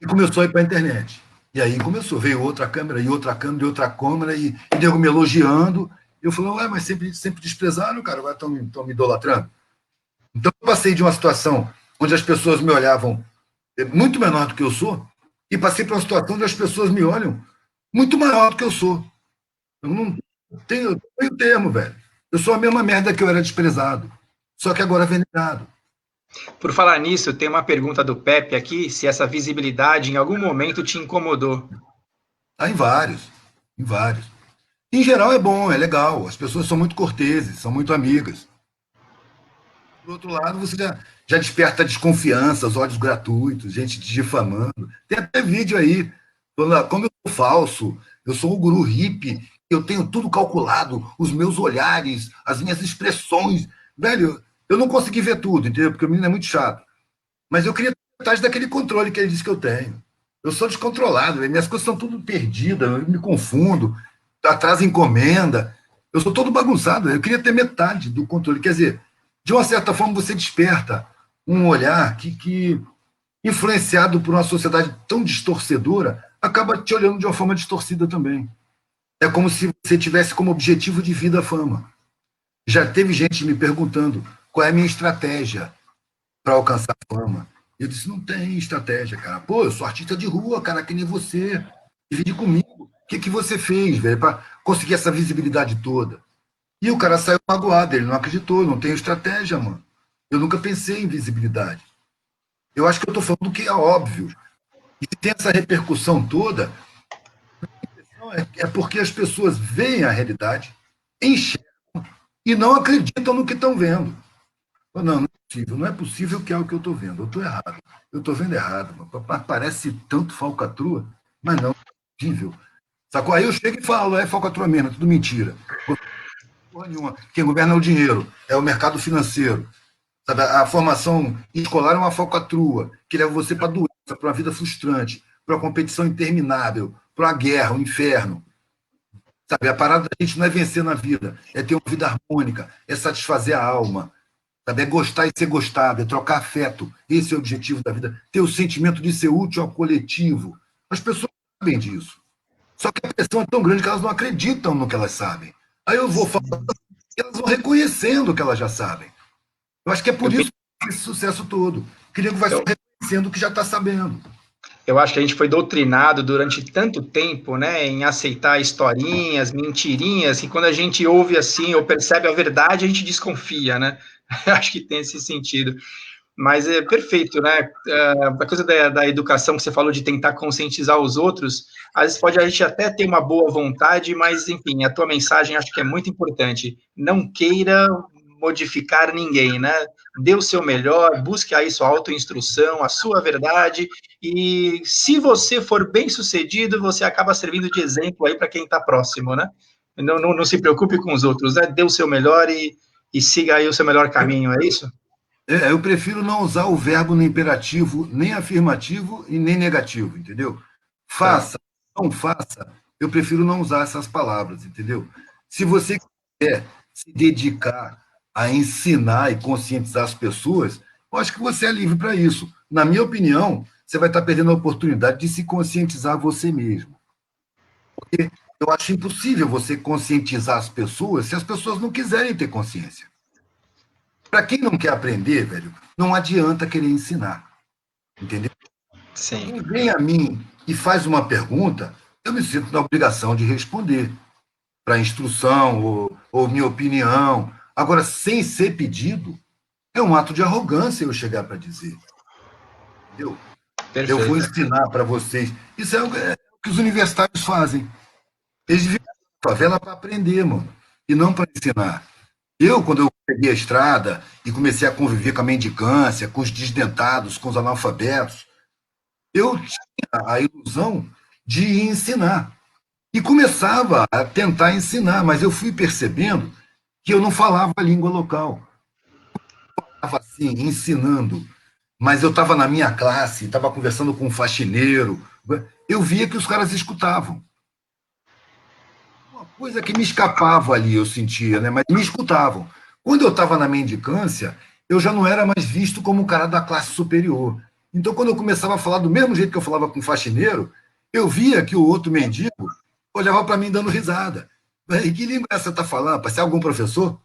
E começou a ir para a internet. E aí começou, veio outra câmera, e outra câmera, e outra câmera, e nego me elogiando. Eu falei, ué, mas sempre desprezaram, cara, agora estão me idolatrando. Então eu passei de uma situação onde as pessoas me olhavam muito menor do que eu sou, e passei para uma situação onde as pessoas me olham muito maior do que eu sou. Eu não tenho meio termo, velho. Eu sou a mesma merda que eu era desprezado, só que agora venerado. Por falar nisso, tem uma pergunta do Pepe aqui, se essa visibilidade em algum momento te incomodou. Em vários, em vários. Em geral é bom, é legal. As pessoas são muito corteses, são muito amigas. Por outro lado, você já desperta desconfianças, ódios gratuitos, gente te difamando. Tem até vídeo aí, falando, como eu sou falso, eu sou o guru hippie, eu tenho tudo calculado, os meus olhares, as minhas expressões. Velho, eu não consegui ver tudo, entendeu? Porque o menino é muito chato. Mas eu queria ter atrás daquele controle que ele disse que eu tenho. Eu sou descontrolado, minhas coisas são tudo perdidas, eu me confundo, atraso encomenda. Eu sou todo bagunçado, eu queria ter metade do controle. Quer dizer, de uma certa forma, você desperta um olhar que influenciado por uma sociedade tão distorcedora, acaba te olhando de uma forma distorcida também. É como se você tivesse como objetivo de vida a fama. Já teve gente me perguntando qual é a minha estratégia para alcançar a fama. Eu disse, não tem estratégia, cara. Pô, eu sou artista de rua, cara, que nem você. Divide comigo. O que você fez, velho, para conseguir essa visibilidade toda? E o cara saiu magoado, ele não acreditou, não tem estratégia, mano. Eu nunca pensei em visibilidade. Eu acho que eu estou falando do que é óbvio. E se tem essa repercussão toda, é porque as pessoas veem a realidade, enxergam e não acreditam no que estão vendo. Não é possível que é o que eu estou vendo. Eu estou errado. Eu estou vendo errado. Mano. Parece tanto falcatrua, mas não é possível. Sacou? Aí eu chego e falo, é falcatrua mesmo, é tudo mentira. Porra nenhuma. Quem governa é o dinheiro, é o mercado financeiro. Sabe? A formação escolar é uma falcatrua, que leva você para a doença, para uma vida frustrante, para uma competição interminável, para uma guerra, um inferno. Sabe? A parada da gente não é vencer na vida, é ter uma vida harmônica, é satisfazer a alma. Sabe? É gostar e ser gostado, é trocar afeto. Esse é o objetivo da vida. Ter o sentimento de ser útil ao coletivo. As pessoas sabem disso. Só que a pressão é tão grande que elas não acreditam no que elas sabem. Aí eu vou falando, elas vão reconhecendo o que elas já sabem. Eu acho que é por isso esse sucesso todo. Que o nego vai só reconhecendo o que já está sabendo. Eu acho que a gente foi doutrinado durante tanto tempo, né, em aceitar historinhas, mentirinhas, que quando a gente ouve assim ou percebe a verdade, a gente desconfia, né? Acho que tem esse sentido. Mas é perfeito, né? A coisa da educação que você falou de tentar conscientizar os outros, às vezes pode a gente até ter uma boa vontade, mas, enfim, a tua mensagem acho que é muito importante. Não queira modificar ninguém, né? Dê o seu melhor, busque aí sua autoinstrução, a sua verdade, e se você for bem-sucedido, você acaba servindo de exemplo aí para quem está próximo, né? Não se preocupe com os outros, né? Dê o seu melhor e siga aí o seu melhor caminho, é isso? Eu prefiro não usar o verbo no imperativo, nem afirmativo e nem negativo, entendeu? Tá. Faça, não faça, eu prefiro não usar essas palavras, entendeu? Se você quer se dedicar a ensinar e conscientizar as pessoas, eu acho que você é livre para isso. Na minha opinião, você vai estar perdendo a oportunidade de se conscientizar você mesmo. Porque eu acho impossível você conscientizar as pessoas se as pessoas não quiserem ter consciência. Para quem não quer aprender, velho, não adianta querer ensinar, entendeu? Sim. Quem vem a mim e faz uma pergunta, eu me sinto na obrigação de responder para instrução ou minha opinião. Agora, sem ser pedido, é um ato de arrogância eu chegar para dizer, entendeu? Eu vou Perfeito. ensinar para vocês. Isso é o que os universitários fazem. Eles vivem na favela para aprender, mano, e não para ensinar. Quando eu peguei a estrada e comecei a conviver com a mendicância, com os desdentados, com os analfabetos, eu tinha a ilusão de ensinar. E começava a tentar ensinar, mas eu fui percebendo que eu não falava a língua local. Eu estava assim, ensinando, mas eu estava na minha classe, estava conversando com um faxineiro, eu via que os caras escutavam. Uma coisa que me escapava ali, eu sentia, né? Mas me escutavam. Quando eu estava na mendicância, eu já não era mais visto como um cara da classe superior. Então, quando eu começava a falar do mesmo jeito que eu falava com o faxineiro, eu via que o outro mendigo olhava para mim dando risada. E que língua é essa que você está falando? Você é algum professor?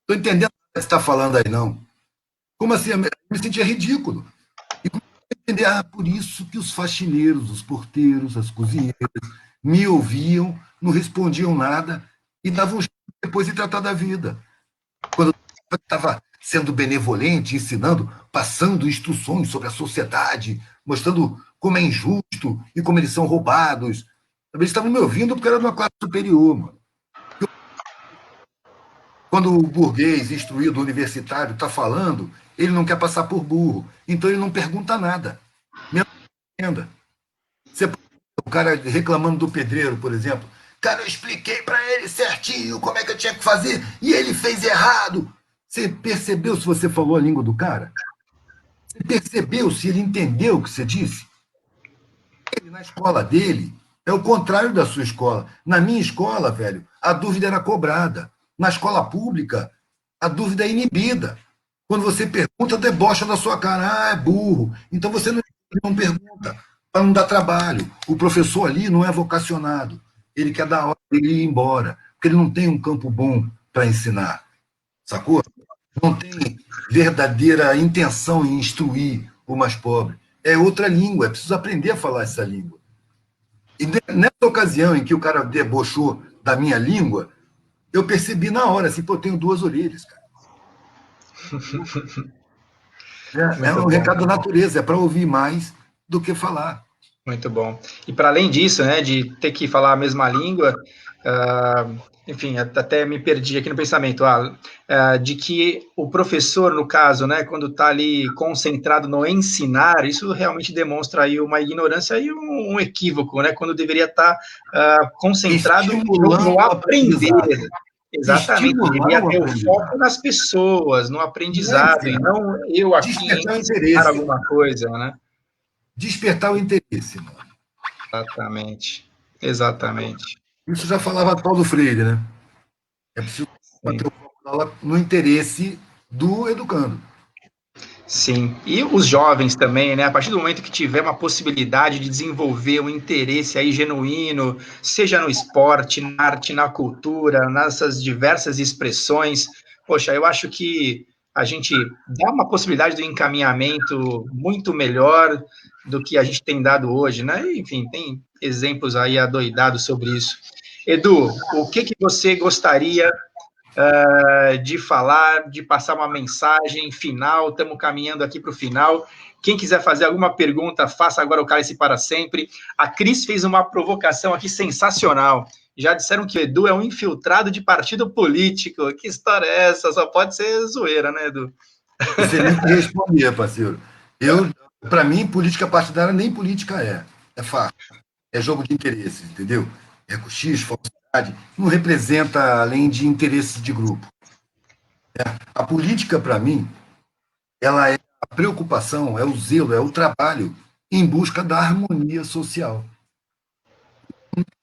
Estou entendendo o que você está falando aí, não. Como assim? Eu me sentia ridículo. E comecei a entender, por isso que os faxineiros, os porteiros, as cozinheiras me ouviam, não respondiam nada e davam um jeito depois de tratar da vida. Quando eu estava sendo benevolente, ensinando, passando instruções sobre a sociedade, mostrando como é injusto e como eles são roubados. Eles estavam me ouvindo porque era de uma classe superior, mano. Quando o burguês instruído universitário está falando, ele não quer passar por burro, então ele não pergunta nada. Mesmo entenda. Você, o cara reclamando do pedreiro, por exemplo. Cara, eu expliquei para ele certinho como é que eu tinha que fazer e ele fez errado. Você percebeu se você falou a língua do cara? Você percebeu se ele entendeu o que você disse? Ele, na escola dele, é o contrário da sua escola. Na minha escola, velho, a dúvida era cobrada. Na escola pública, a dúvida é inibida. Quando você pergunta, debocha da sua cara. É burro. Então você não pergunta, para não dar trabalho. O professor ali não é vocacionado. Ele quer dar hora dele ir embora, porque ele não tem um campo bom para ensinar. Sacou? Não tem verdadeira intenção em instruir o mais pobre. É outra língua, é preciso aprender a falar essa língua. E nessa ocasião em que o cara debochou da minha língua, eu percebi na hora, assim, pô, eu tenho duas orelhas, cara. É Muito um bom. recado da natureza, é para ouvir mais do que falar. Muito bom. E para além disso, né, de ter que falar a mesma língua, enfim, até me perdi aqui no pensamento, de que o professor, no caso, né, quando está ali concentrado no ensinar, isso realmente demonstra aí uma ignorância e um equívoco, né, quando deveria estar concentrado Estimulando no o aprendizado. aprender. Exatamente, Estimular devia o ter o foco aprendizado. nas pessoas, no Não é aprendizado, e ensinar. não eu aqui Despertar o ensinar interesse. alguma coisa, né? Despertar o interesse, mano. Exatamente. Exatamente. Isso já falava Paulo Freire, né? É preciso Sim. bater o foco da aula no interesse do educando. Sim. E os jovens também, né? A partir do momento que tiver uma possibilidade de desenvolver um interesse aí genuíno, seja no esporte, na arte, na cultura, nessas diversas expressões, poxa, eu acho que a gente dá uma possibilidade do encaminhamento muito melhor do que a gente tem dado hoje, né? Enfim, tem exemplos aí adoidados sobre isso. Edu, o que você gostaria de falar, de passar uma mensagem final? Estamos caminhando aqui para o final. Quem quiser fazer alguma pergunta, faça agora o Cálice para Sempre. A Cris fez uma provocação aqui sensacional. Já disseram que o Edu é um infiltrado de partido político. Que história é essa? Só pode ser zoeira, né, Edu? Não sei nem o que responder, parceiro. Para mim, política partidária nem política é. É fato. É jogo de interesses, entendeu? É cochicho, falsidade. Não representa além de interesses de grupo. A política, para mim, ela é a preocupação, é o zelo, é o trabalho em busca da harmonia social.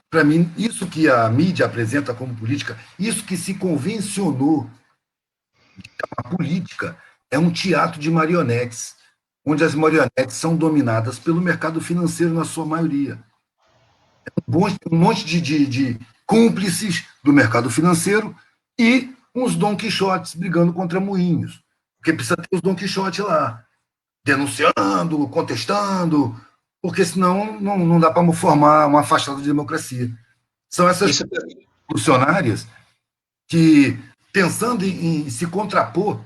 Para mim, isso que a mídia apresenta como política, isso que se convencionou a política, é um teatro de marionetes, onde as marionetes são dominadas pelo mercado financeiro na sua maioria. Um monte de cúmplices do mercado financeiro e uns Don Quixotes brigando contra moinhos. Porque precisa ter os Don Quixotes lá, denunciando, contestando, porque senão não dá para formar uma fachada de democracia. São essas funcionárias que, pensando em se contrapor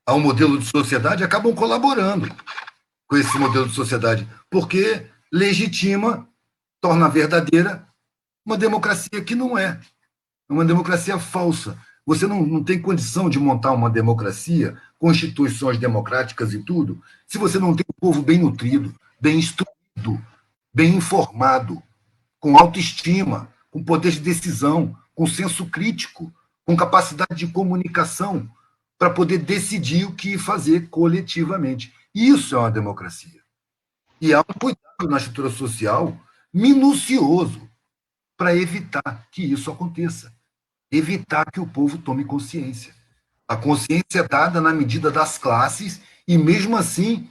ao modelo de sociedade, acabam colaborando com esse modelo de sociedade, porque legitima, torna verdadeira uma democracia que não é, uma democracia falsa. Você não tem condição de montar uma democracia com instituições democráticas e tudo, se você não tem um povo bem nutrido, bem instruído, bem informado, com autoestima, com poder de decisão, com senso crítico, com capacidade de comunicação, para poder decidir o que fazer coletivamente. Isso é uma democracia. E há um cuidado na estrutura social minucioso para evitar que isso aconteça, evitar que o povo tome consciência. A consciência é dada na medida das classes e, mesmo assim,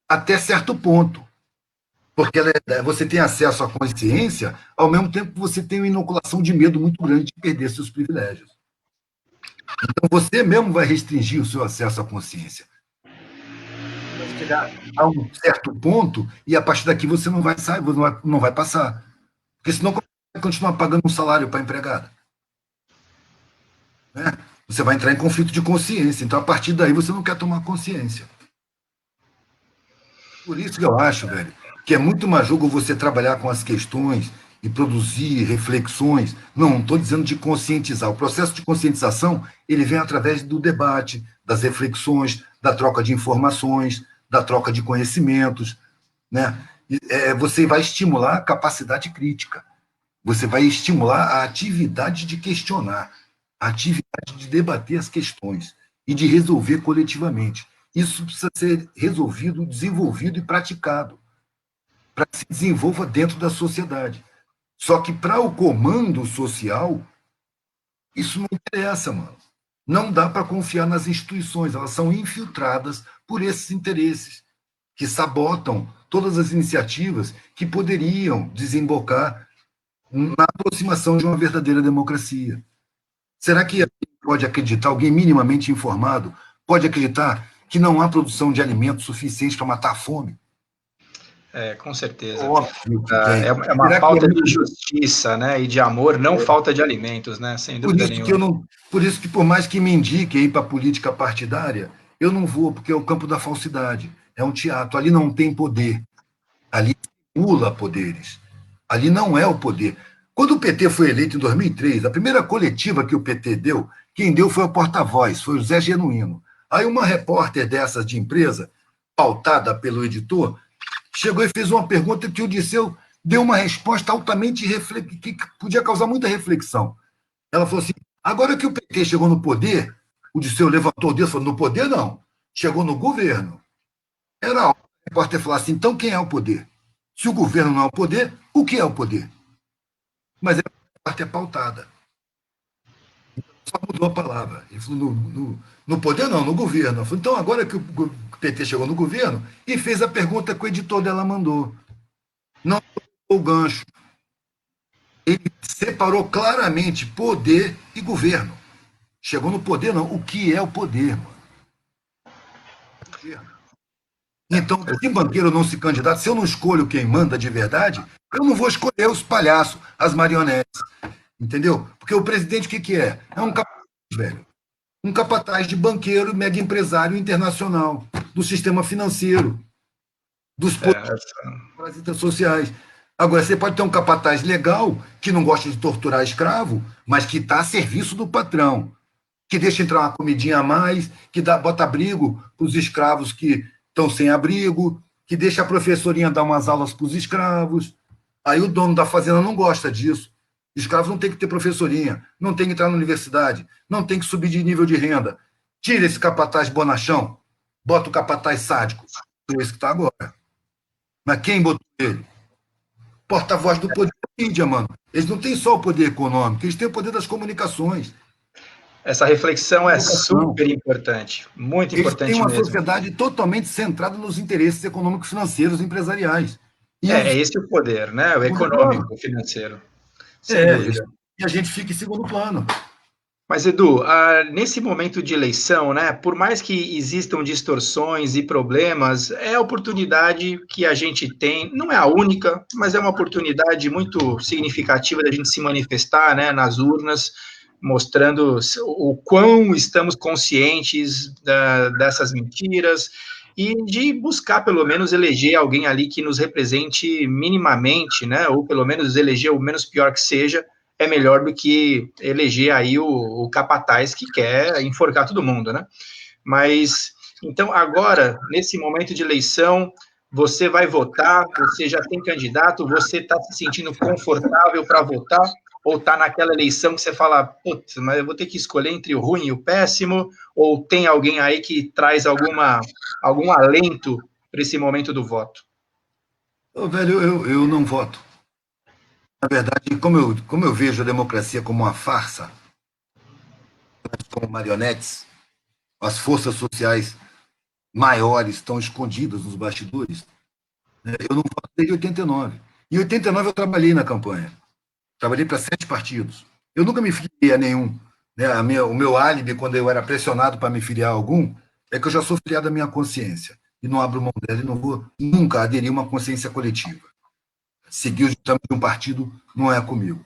até certo ponto. Porque você tem acesso à consciência, ao mesmo tempo que você tem uma inoculação de medo muito grande de perder seus privilégios. Então, você mesmo vai restringir o seu acesso à consciência. Vai chegar a um certo ponto e, a partir daqui, você não vai sair, não vai passar. Porque senão, como vai continuar pagando um salário para a empregada? Né? Você vai entrar em conflito de consciência. Então, a partir daí, você não quer tomar consciência. Por isso que eu acho, velho, que é muito mais jogo você trabalhar com as questões e produzir reflexões. Não estou dizendo de conscientizar. O processo de conscientização ele vem através do debate, das reflexões, da troca de informações, da troca de conhecimentos, né? Você vai estimular a capacidade crítica. Você vai estimular a atividade de questionar, a atividade de debater as questões e de resolver coletivamente. Isso precisa ser resolvido, desenvolvido e praticado para que se desenvolva dentro da sociedade. Só que para o comando social, isso não interessa, mano. Não dá para confiar nas instituições, elas são infiltradas por esses interesses que sabotam todas as iniciativas que poderiam desembocar na aproximação de uma verdadeira democracia. Será que alguém pode acreditar, alguém minimamente informado, pode acreditar que não há produção de alimentos suficientes para matar a fome? Com certeza. Óbvio que tem. É uma falta de justiça, né, e de amor, não falta de alimentos, né, sem dúvida nenhuma. Por isso que, por mais que me indique ir para a política partidária, eu não vou, porque é o campo da falsidade. É um teatro. Ali não tem poder. Ali simula poderes. Ali não é o poder. Quando o PT foi eleito em 2003, a primeira coletiva que o PT deu, quem deu foi o porta-voz, foi o Zé Genuíno. Aí uma repórter dessas de empresa, pautada pelo editor, chegou e fez uma pergunta que o Dirceu deu uma resposta altamente que podia causar muita reflexão. Ela falou assim, agora que o PT chegou no poder, o Dirceu levantou o dedo e falou, no poder não, chegou no governo. Era a hora que o repórter falar assim, então quem é o poder? Se o governo não é o poder, o que é o poder? Mas a parte é pautada. Só mudou a palavra. Ele falou, no poder não, no governo. Falei, então, agora que o PT chegou no governo, e fez a pergunta que o editor dela mandou. Não o gancho. Ele separou claramente poder e governo. Chegou no poder, não. O que é o poder, mano? Então, se banqueiro não se candidata, se eu não escolho quem manda de verdade, eu não vou escolher os palhaços, as marionetes. Entendeu? Porque o presidente, o que é? É um capataz, velho. Um capataz de banqueiro, mega empresário internacional, do sistema financeiro, dos parasitas sociais. Agora, você pode ter um capataz legal que não gosta de torturar escravo, mas que está a serviço do patrão, que deixa entrar uma comidinha a mais, que bota abrigo para os escravos que estão sem abrigo, que deixa a professorinha dar umas aulas para os escravos. Aí o dono da fazenda não gosta disso. Os escravos não tem que ter professorinha, não tem que entrar na universidade, não tem que subir de nível de renda. Tira esse capataz bonachão, bota o capataz sádico. Foi esse que está agora. Mas quem botou ele? Porta-voz do poder da mídia, mano. Eles não têm só o poder econômico, eles têm o poder das comunicações. Essa reflexão é Educação. super importante, muito Eles têm importante uma mesmo. sociedade totalmente centrada nos interesses econômicos, financeiros, empresariais. E É, os é esse o poder, né? O segundo plano. econômico, o financeiro, sem É, dúvida. e a gente fica em segundo plano. Mas, Edu, nesse momento de eleição, né, por mais que existam distorções e problemas, é a oportunidade que a gente tem, não é a única, mas é uma oportunidade muito significativa da gente se manifestar, né, nas urnas, mostrando o quão estamos conscientes dessas mentiras e de buscar, pelo menos, eleger alguém ali que nos represente minimamente, né, ou pelo menos eleger o menos pior que seja, é melhor do que eleger aí o capataz que quer enforcar todo mundo, né? Mas, então, agora, nesse momento de eleição, você vai votar, você já tem candidato, você está se sentindo confortável para votar, ou está naquela eleição que você fala, putz, mas eu vou ter que escolher entre o ruim e o péssimo, ou tem alguém aí que traz algum alento para esse momento do voto? Ô, velho, eu não voto. Na verdade, como eu vejo a democracia como uma farsa, como marionetes, as forças sociais maiores estão escondidas nos bastidores, né? Eu não voto desde 89. Em 89 eu trabalhei na campanha. Trabalhei para 7 partidos. Eu nunca me filiei a nenhum. Né? O meu álibi, quando eu era pressionado para me filiar a algum, é que eu já sou filiado à minha consciência. E não abro mão dela e não vou nunca aderir a uma consciência coletiva. Seguir o ditame de um partido não é comigo.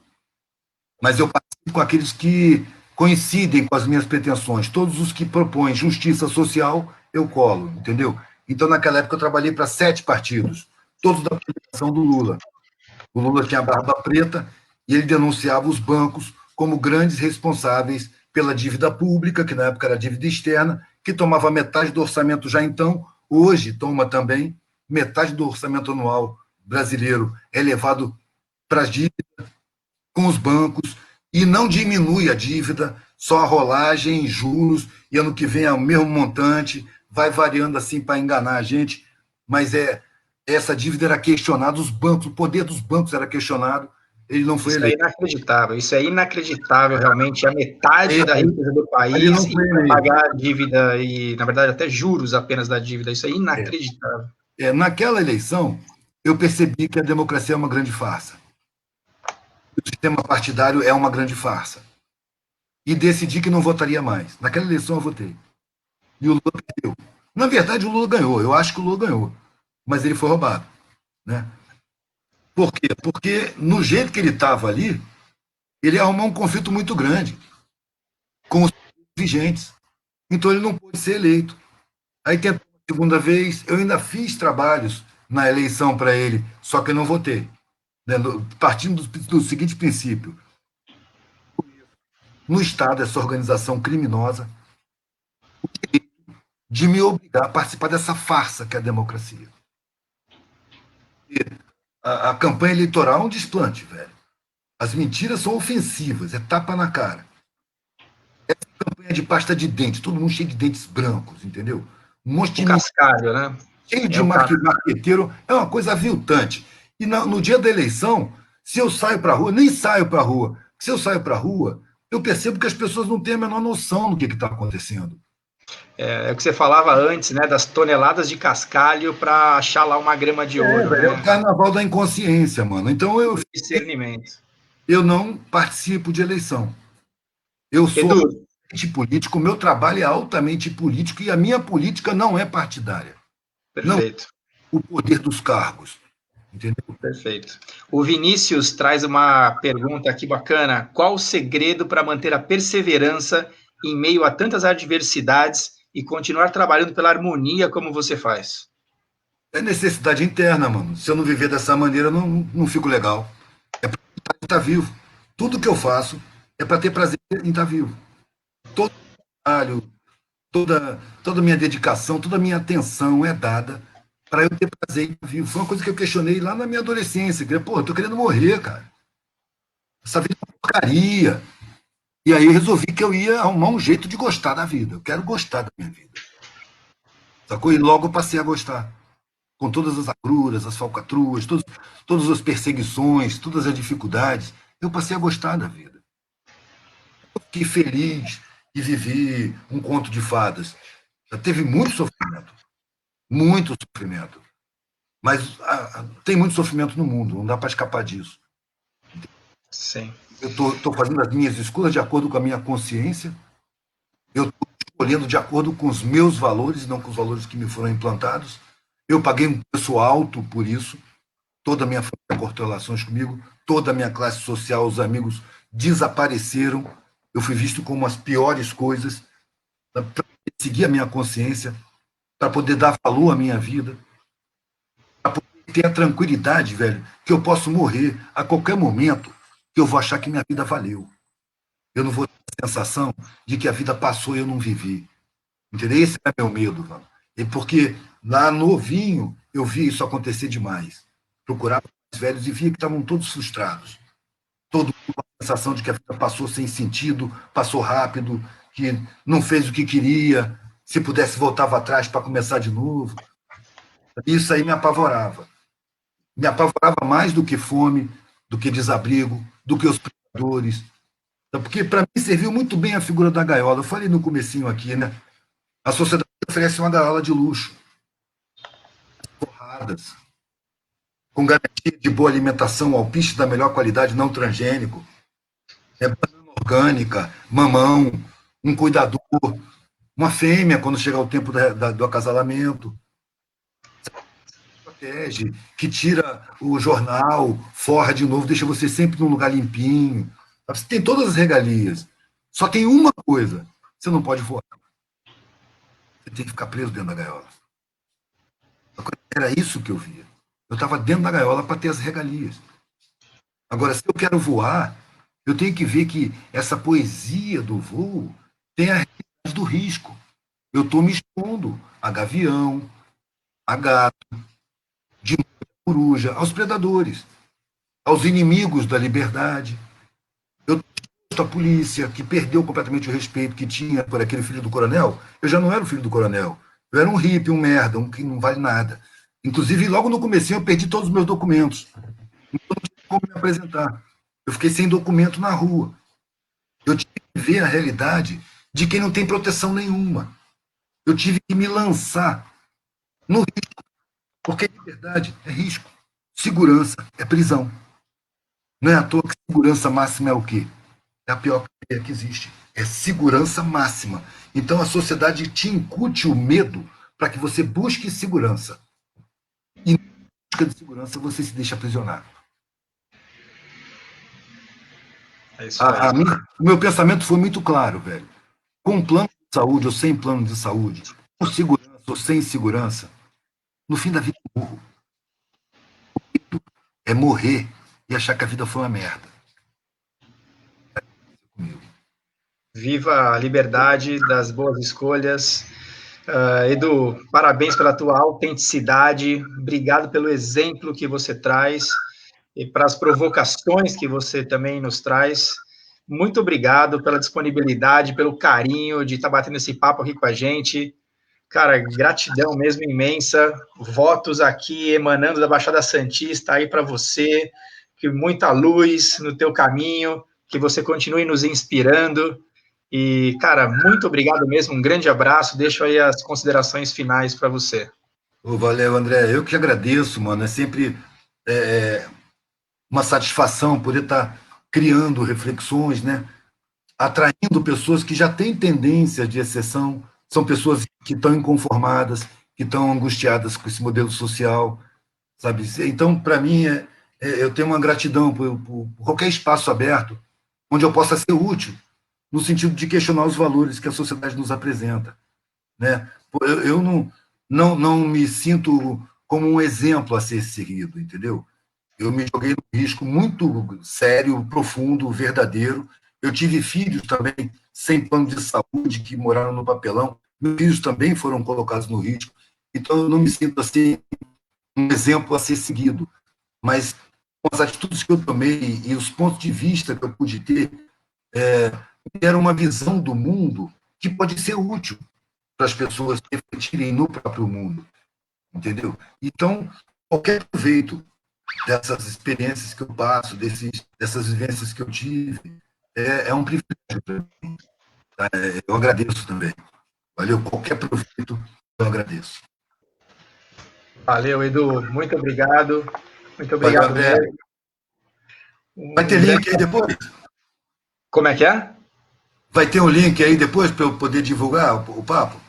Mas eu participo com aqueles que coincidem com as minhas pretensões. Todos os que propõem justiça social, eu colo, entendeu? Então, naquela época, eu trabalhei para 7 partidos, todos da federação do Lula. O Lula tinha a barba preta e ele denunciava os bancos como grandes responsáveis pela dívida pública, que na época era dívida externa, que tomava metade do orçamento já então, hoje toma também metade do orçamento anual brasileiro é levado para as dívidas com os bancos e não diminui a dívida, só a rolagem, juros, e ano que vem é o mesmo montante, vai variando assim para enganar a gente, mas essa dívida era questionada, os bancos, o poder dos bancos era questionado, ele não foi eleito. Isso é inacreditável, realmente, a metade da riqueza do Ele país não e foi para eleito. pagar a dívida e, na verdade, até juros apenas da dívida, isso é inacreditável. Naquela eleição, eu percebi que a democracia é uma grande farsa. O sistema partidário é uma grande farsa. E decidi que não votaria mais. Naquela eleição eu votei. E o Lula perdeu. Na verdade, o Lula ganhou. Eu acho que o Lula ganhou. Mas ele foi roubado. Né? Por quê? Porque no jeito que ele estava ali, ele arrumou um conflito muito grande com os vigentes. Então ele não pôde ser eleito. Aí tentou a segunda vez, eu ainda fiz trabalhos na eleição para ele, só que eu não votei. Né? Partindo do seguinte princípio: no Estado, essa organização criminosa, de me obrigar a participar dessa farsa que é a democracia. E a campanha eleitoral é um desplante, velho. As mentiras são ofensivas, é tapa na cara. Essa campanha de pasta de dente, todo mundo cheio de dentes brancos, entendeu? Um monte O de cascalho, né? cheio É de o marqueteiro, é uma coisa aviltante. E no dia da eleição, se eu saio para a rua, nem saio para a rua, se eu saio para a rua, eu percebo que as pessoas não têm a menor noção do que está acontecendo. o que você falava antes, né? Das toneladas de cascalho para achar lá uma grama de ouro, Velho, é o né? carnaval da inconsciência, mano. Então O discernimento. eu não participo de eleição. Eu sou Edu, altamente político, o meu trabalho é altamente político e a minha política não é partidária. Não é perfeito. o poder dos cargos. Entendeu? Perfeito. O Vinícius traz uma pergunta aqui bacana. Qual o segredo para manter a perseverança em meio a tantas adversidades e continuar trabalhando pela harmonia como você faz? É necessidade interna, mano. Se eu não viver dessa maneira, eu não fico legal. É para estar vivo. Tudo que eu faço é para ter prazer em estar vivo. Todo trabalho, toda a minha dedicação, toda a minha atenção é dada para eu ter prazer em estar vivo. Foi uma coisa que eu questionei lá na minha adolescência. Pô, eu tô querendo morrer, cara. Essa vida é uma porcaria. E aí eu resolvi que eu ia arrumar um jeito de gostar da vida. Eu quero gostar da minha vida. Sacou? E logo eu passei a gostar. Com todas as agruras, as falcatruas, todas as perseguições, todas as dificuldades, eu passei a gostar da vida. Eu fiquei feliz e vivi um conto de fadas. Já teve muito sofrimento. Mas tem muito sofrimento no mundo, não dá para escapar disso. Sim. Eu estou fazendo as minhas escolhas de acordo com a minha consciência, eu estou escolhendo de acordo com os meus valores, não com os valores que me foram implantados. Eu paguei um preço alto por isso. Toda a minha família cortou relações comigo, toda a minha classe social, os amigos desapareceram. Eu fui visto como as piores coisas para seguir a minha consciência, para poder dar valor à minha vida, para poder ter a tranquilidade, velho, que eu posso morrer a qualquer momento, que eu vou achar que minha vida valeu. Eu não vou ter a sensação de que a vida passou e eu não vivi. Entendeu? Esse é meu medo, mano. E porque lá novinho eu vi isso acontecer demais. Procurava os velhos e via que estavam todos frustrados. Todo mundo com a sensação de que a vida passou sem sentido, passou rápido, que não fez o que queria, se pudesse voltava atrás para começar de novo. Isso aí me apavorava. Me apavorava mais do que fome, do que desabrigo, do que os predadores. Porque para mim serviu muito bem a figura da gaiola. Eu falei no comecinho aqui, né? A sociedade oferece uma gaiola de luxo, forradas, com garantia de boa alimentação, alpiste da melhor qualidade, não transgênico, banana orgânica, mamão, um cuidador, uma fêmea quando chegar o tempo do acasalamento, protege, que tira o jornal, forra de novo, deixa você sempre num lugar limpinho. Você tem todas as regalias. Só tem uma coisa, você não pode voar. Você tem que ficar preso dentro da gaiola. Era isso que eu via. Eu estava dentro da gaiola para ter as regalias. Agora, se eu quero voar, eu tenho que ver que essa poesia do voo tem a realidade do risco. Eu estou me expondo a gavião, a gato, de coruja, aos predadores, aos inimigos da liberdade. Eu estou exposto à polícia, que perdeu completamente o respeito que tinha por aquele filho do coronel. Eu já não era o filho do coronel. Eu era um hippie, um merda, um que não vale nada. Inclusive, logo no comecinho, eu perdi todos os meus documentos. Então, não tinha como me apresentar. Eu fiquei sem documento na rua. Eu tive que ver a realidade de quem não tem proteção nenhuma. Eu tive que me lançar no risco, porque liberdade é risco. Segurança é prisão. Não é à toa que segurança máxima é o quê? É a pior cadeia que existe. É segurança máxima. Então, a sociedade te incute o medo para que você busque segurança. E na busca de segurança, você se deixa aprisionar. É isso aí. O meu pensamento foi muito claro, velho. Com plano de saúde ou sem plano de saúde, com segurança ou sem segurança, no fim da vida eu morro. É morrer e achar que a vida foi uma merda. Viva a liberdade das boas escolhas. Edu, parabéns pela tua autenticidade. Obrigado pelo exemplo que você traz e para as provocações que você também nos traz. Muito obrigado pela disponibilidade, pelo carinho de estar batendo esse papo aqui com a gente. Cara, gratidão mesmo imensa. Votos aqui emanando da Baixada Santista aí para você. Que muita luz no teu caminho, que você continue nos inspirando. E, cara, muito obrigado mesmo. Um grande abraço. Deixo aí as considerações finais para você. Valeu, André. Eu que agradeço, mano. É sempre uma satisfação poder estar criando reflexões, né? Atraindo pessoas que já têm tendências de exceção, são pessoas que estão inconformadas, que estão angustiadas com esse modelo social, sabe? Então, para mim, eu tenho uma gratidão por qualquer espaço aberto onde eu possa ser útil, no sentido de questionar os valores que a sociedade nos apresenta, né? Eu não me sinto como um exemplo a ser seguido, entendeu? Eu me joguei num risco muito sério, profundo, verdadeiro. Eu tive filhos também sem plano de saúde que moraram no papelão. Meus filhos também foram colocados no risco. Então, eu não me sinto assim um exemplo a ser seguido. Mas com as atitudes que eu tomei e os pontos de vista que eu pude ter, me deram uma visão do mundo que pode ser útil para as pessoas refletirem no próprio mundo, entendeu? Então, qualquer proveito dessas experiências que eu passo, dessas vivências que eu tive, é um privilégio para mim. Tá? Eu agradeço também. Valeu? Qualquer proveito, eu agradeço. Valeu, Edu. Muito obrigado. Muito Valeu, obrigado André. mesmo. Vai ter Um grande... link aí depois? Como é que é? Vai ter um link aí depois para eu poder divulgar o papo?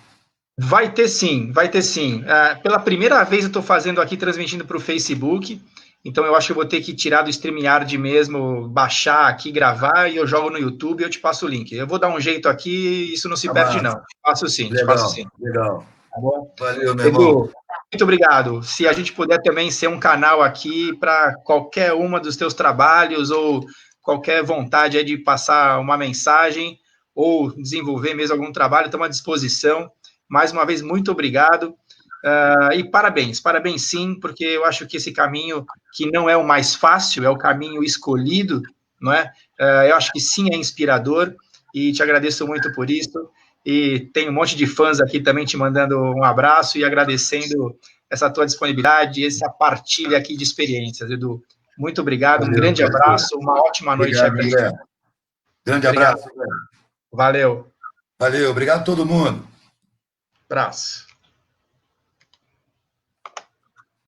Vai ter sim, vai ter sim. Pela primeira vez eu estou fazendo aqui, transmitindo para o Facebook, então eu acho que eu vou ter que tirar do StreamYard mesmo, baixar aqui, gravar, e eu jogo no YouTube e eu te passo o link. Eu vou dar um jeito aqui, isso não se Tá perde massa. não. Te passo sim, te passo sim. Legal, legal. Tá bom? Valeu, meu irmão. Edu, muito obrigado. Se a gente puder também ser um canal aqui para qualquer uma dos teus trabalhos ou qualquer vontade aí de passar uma mensagem ou desenvolver mesmo algum trabalho, estamos à disposição. Mais uma vez, muito obrigado. E parabéns, parabéns sim, porque eu acho que esse caminho, que não é o mais fácil, é o caminho escolhido, não é? Eu acho que sim é inspirador e te agradeço muito por isso. E tem um monte de fãs aqui também te mandando um abraço e agradecendo essa tua disponibilidade, essa partilha aqui de experiências, Edu. Muito obrigado, um Valeu, grande valeu. abraço, uma ótima noite aí Obrigado, para ti. André. Grande Obrigado. abraço. Valeu. Valeu, obrigado a todo mundo. Abraço.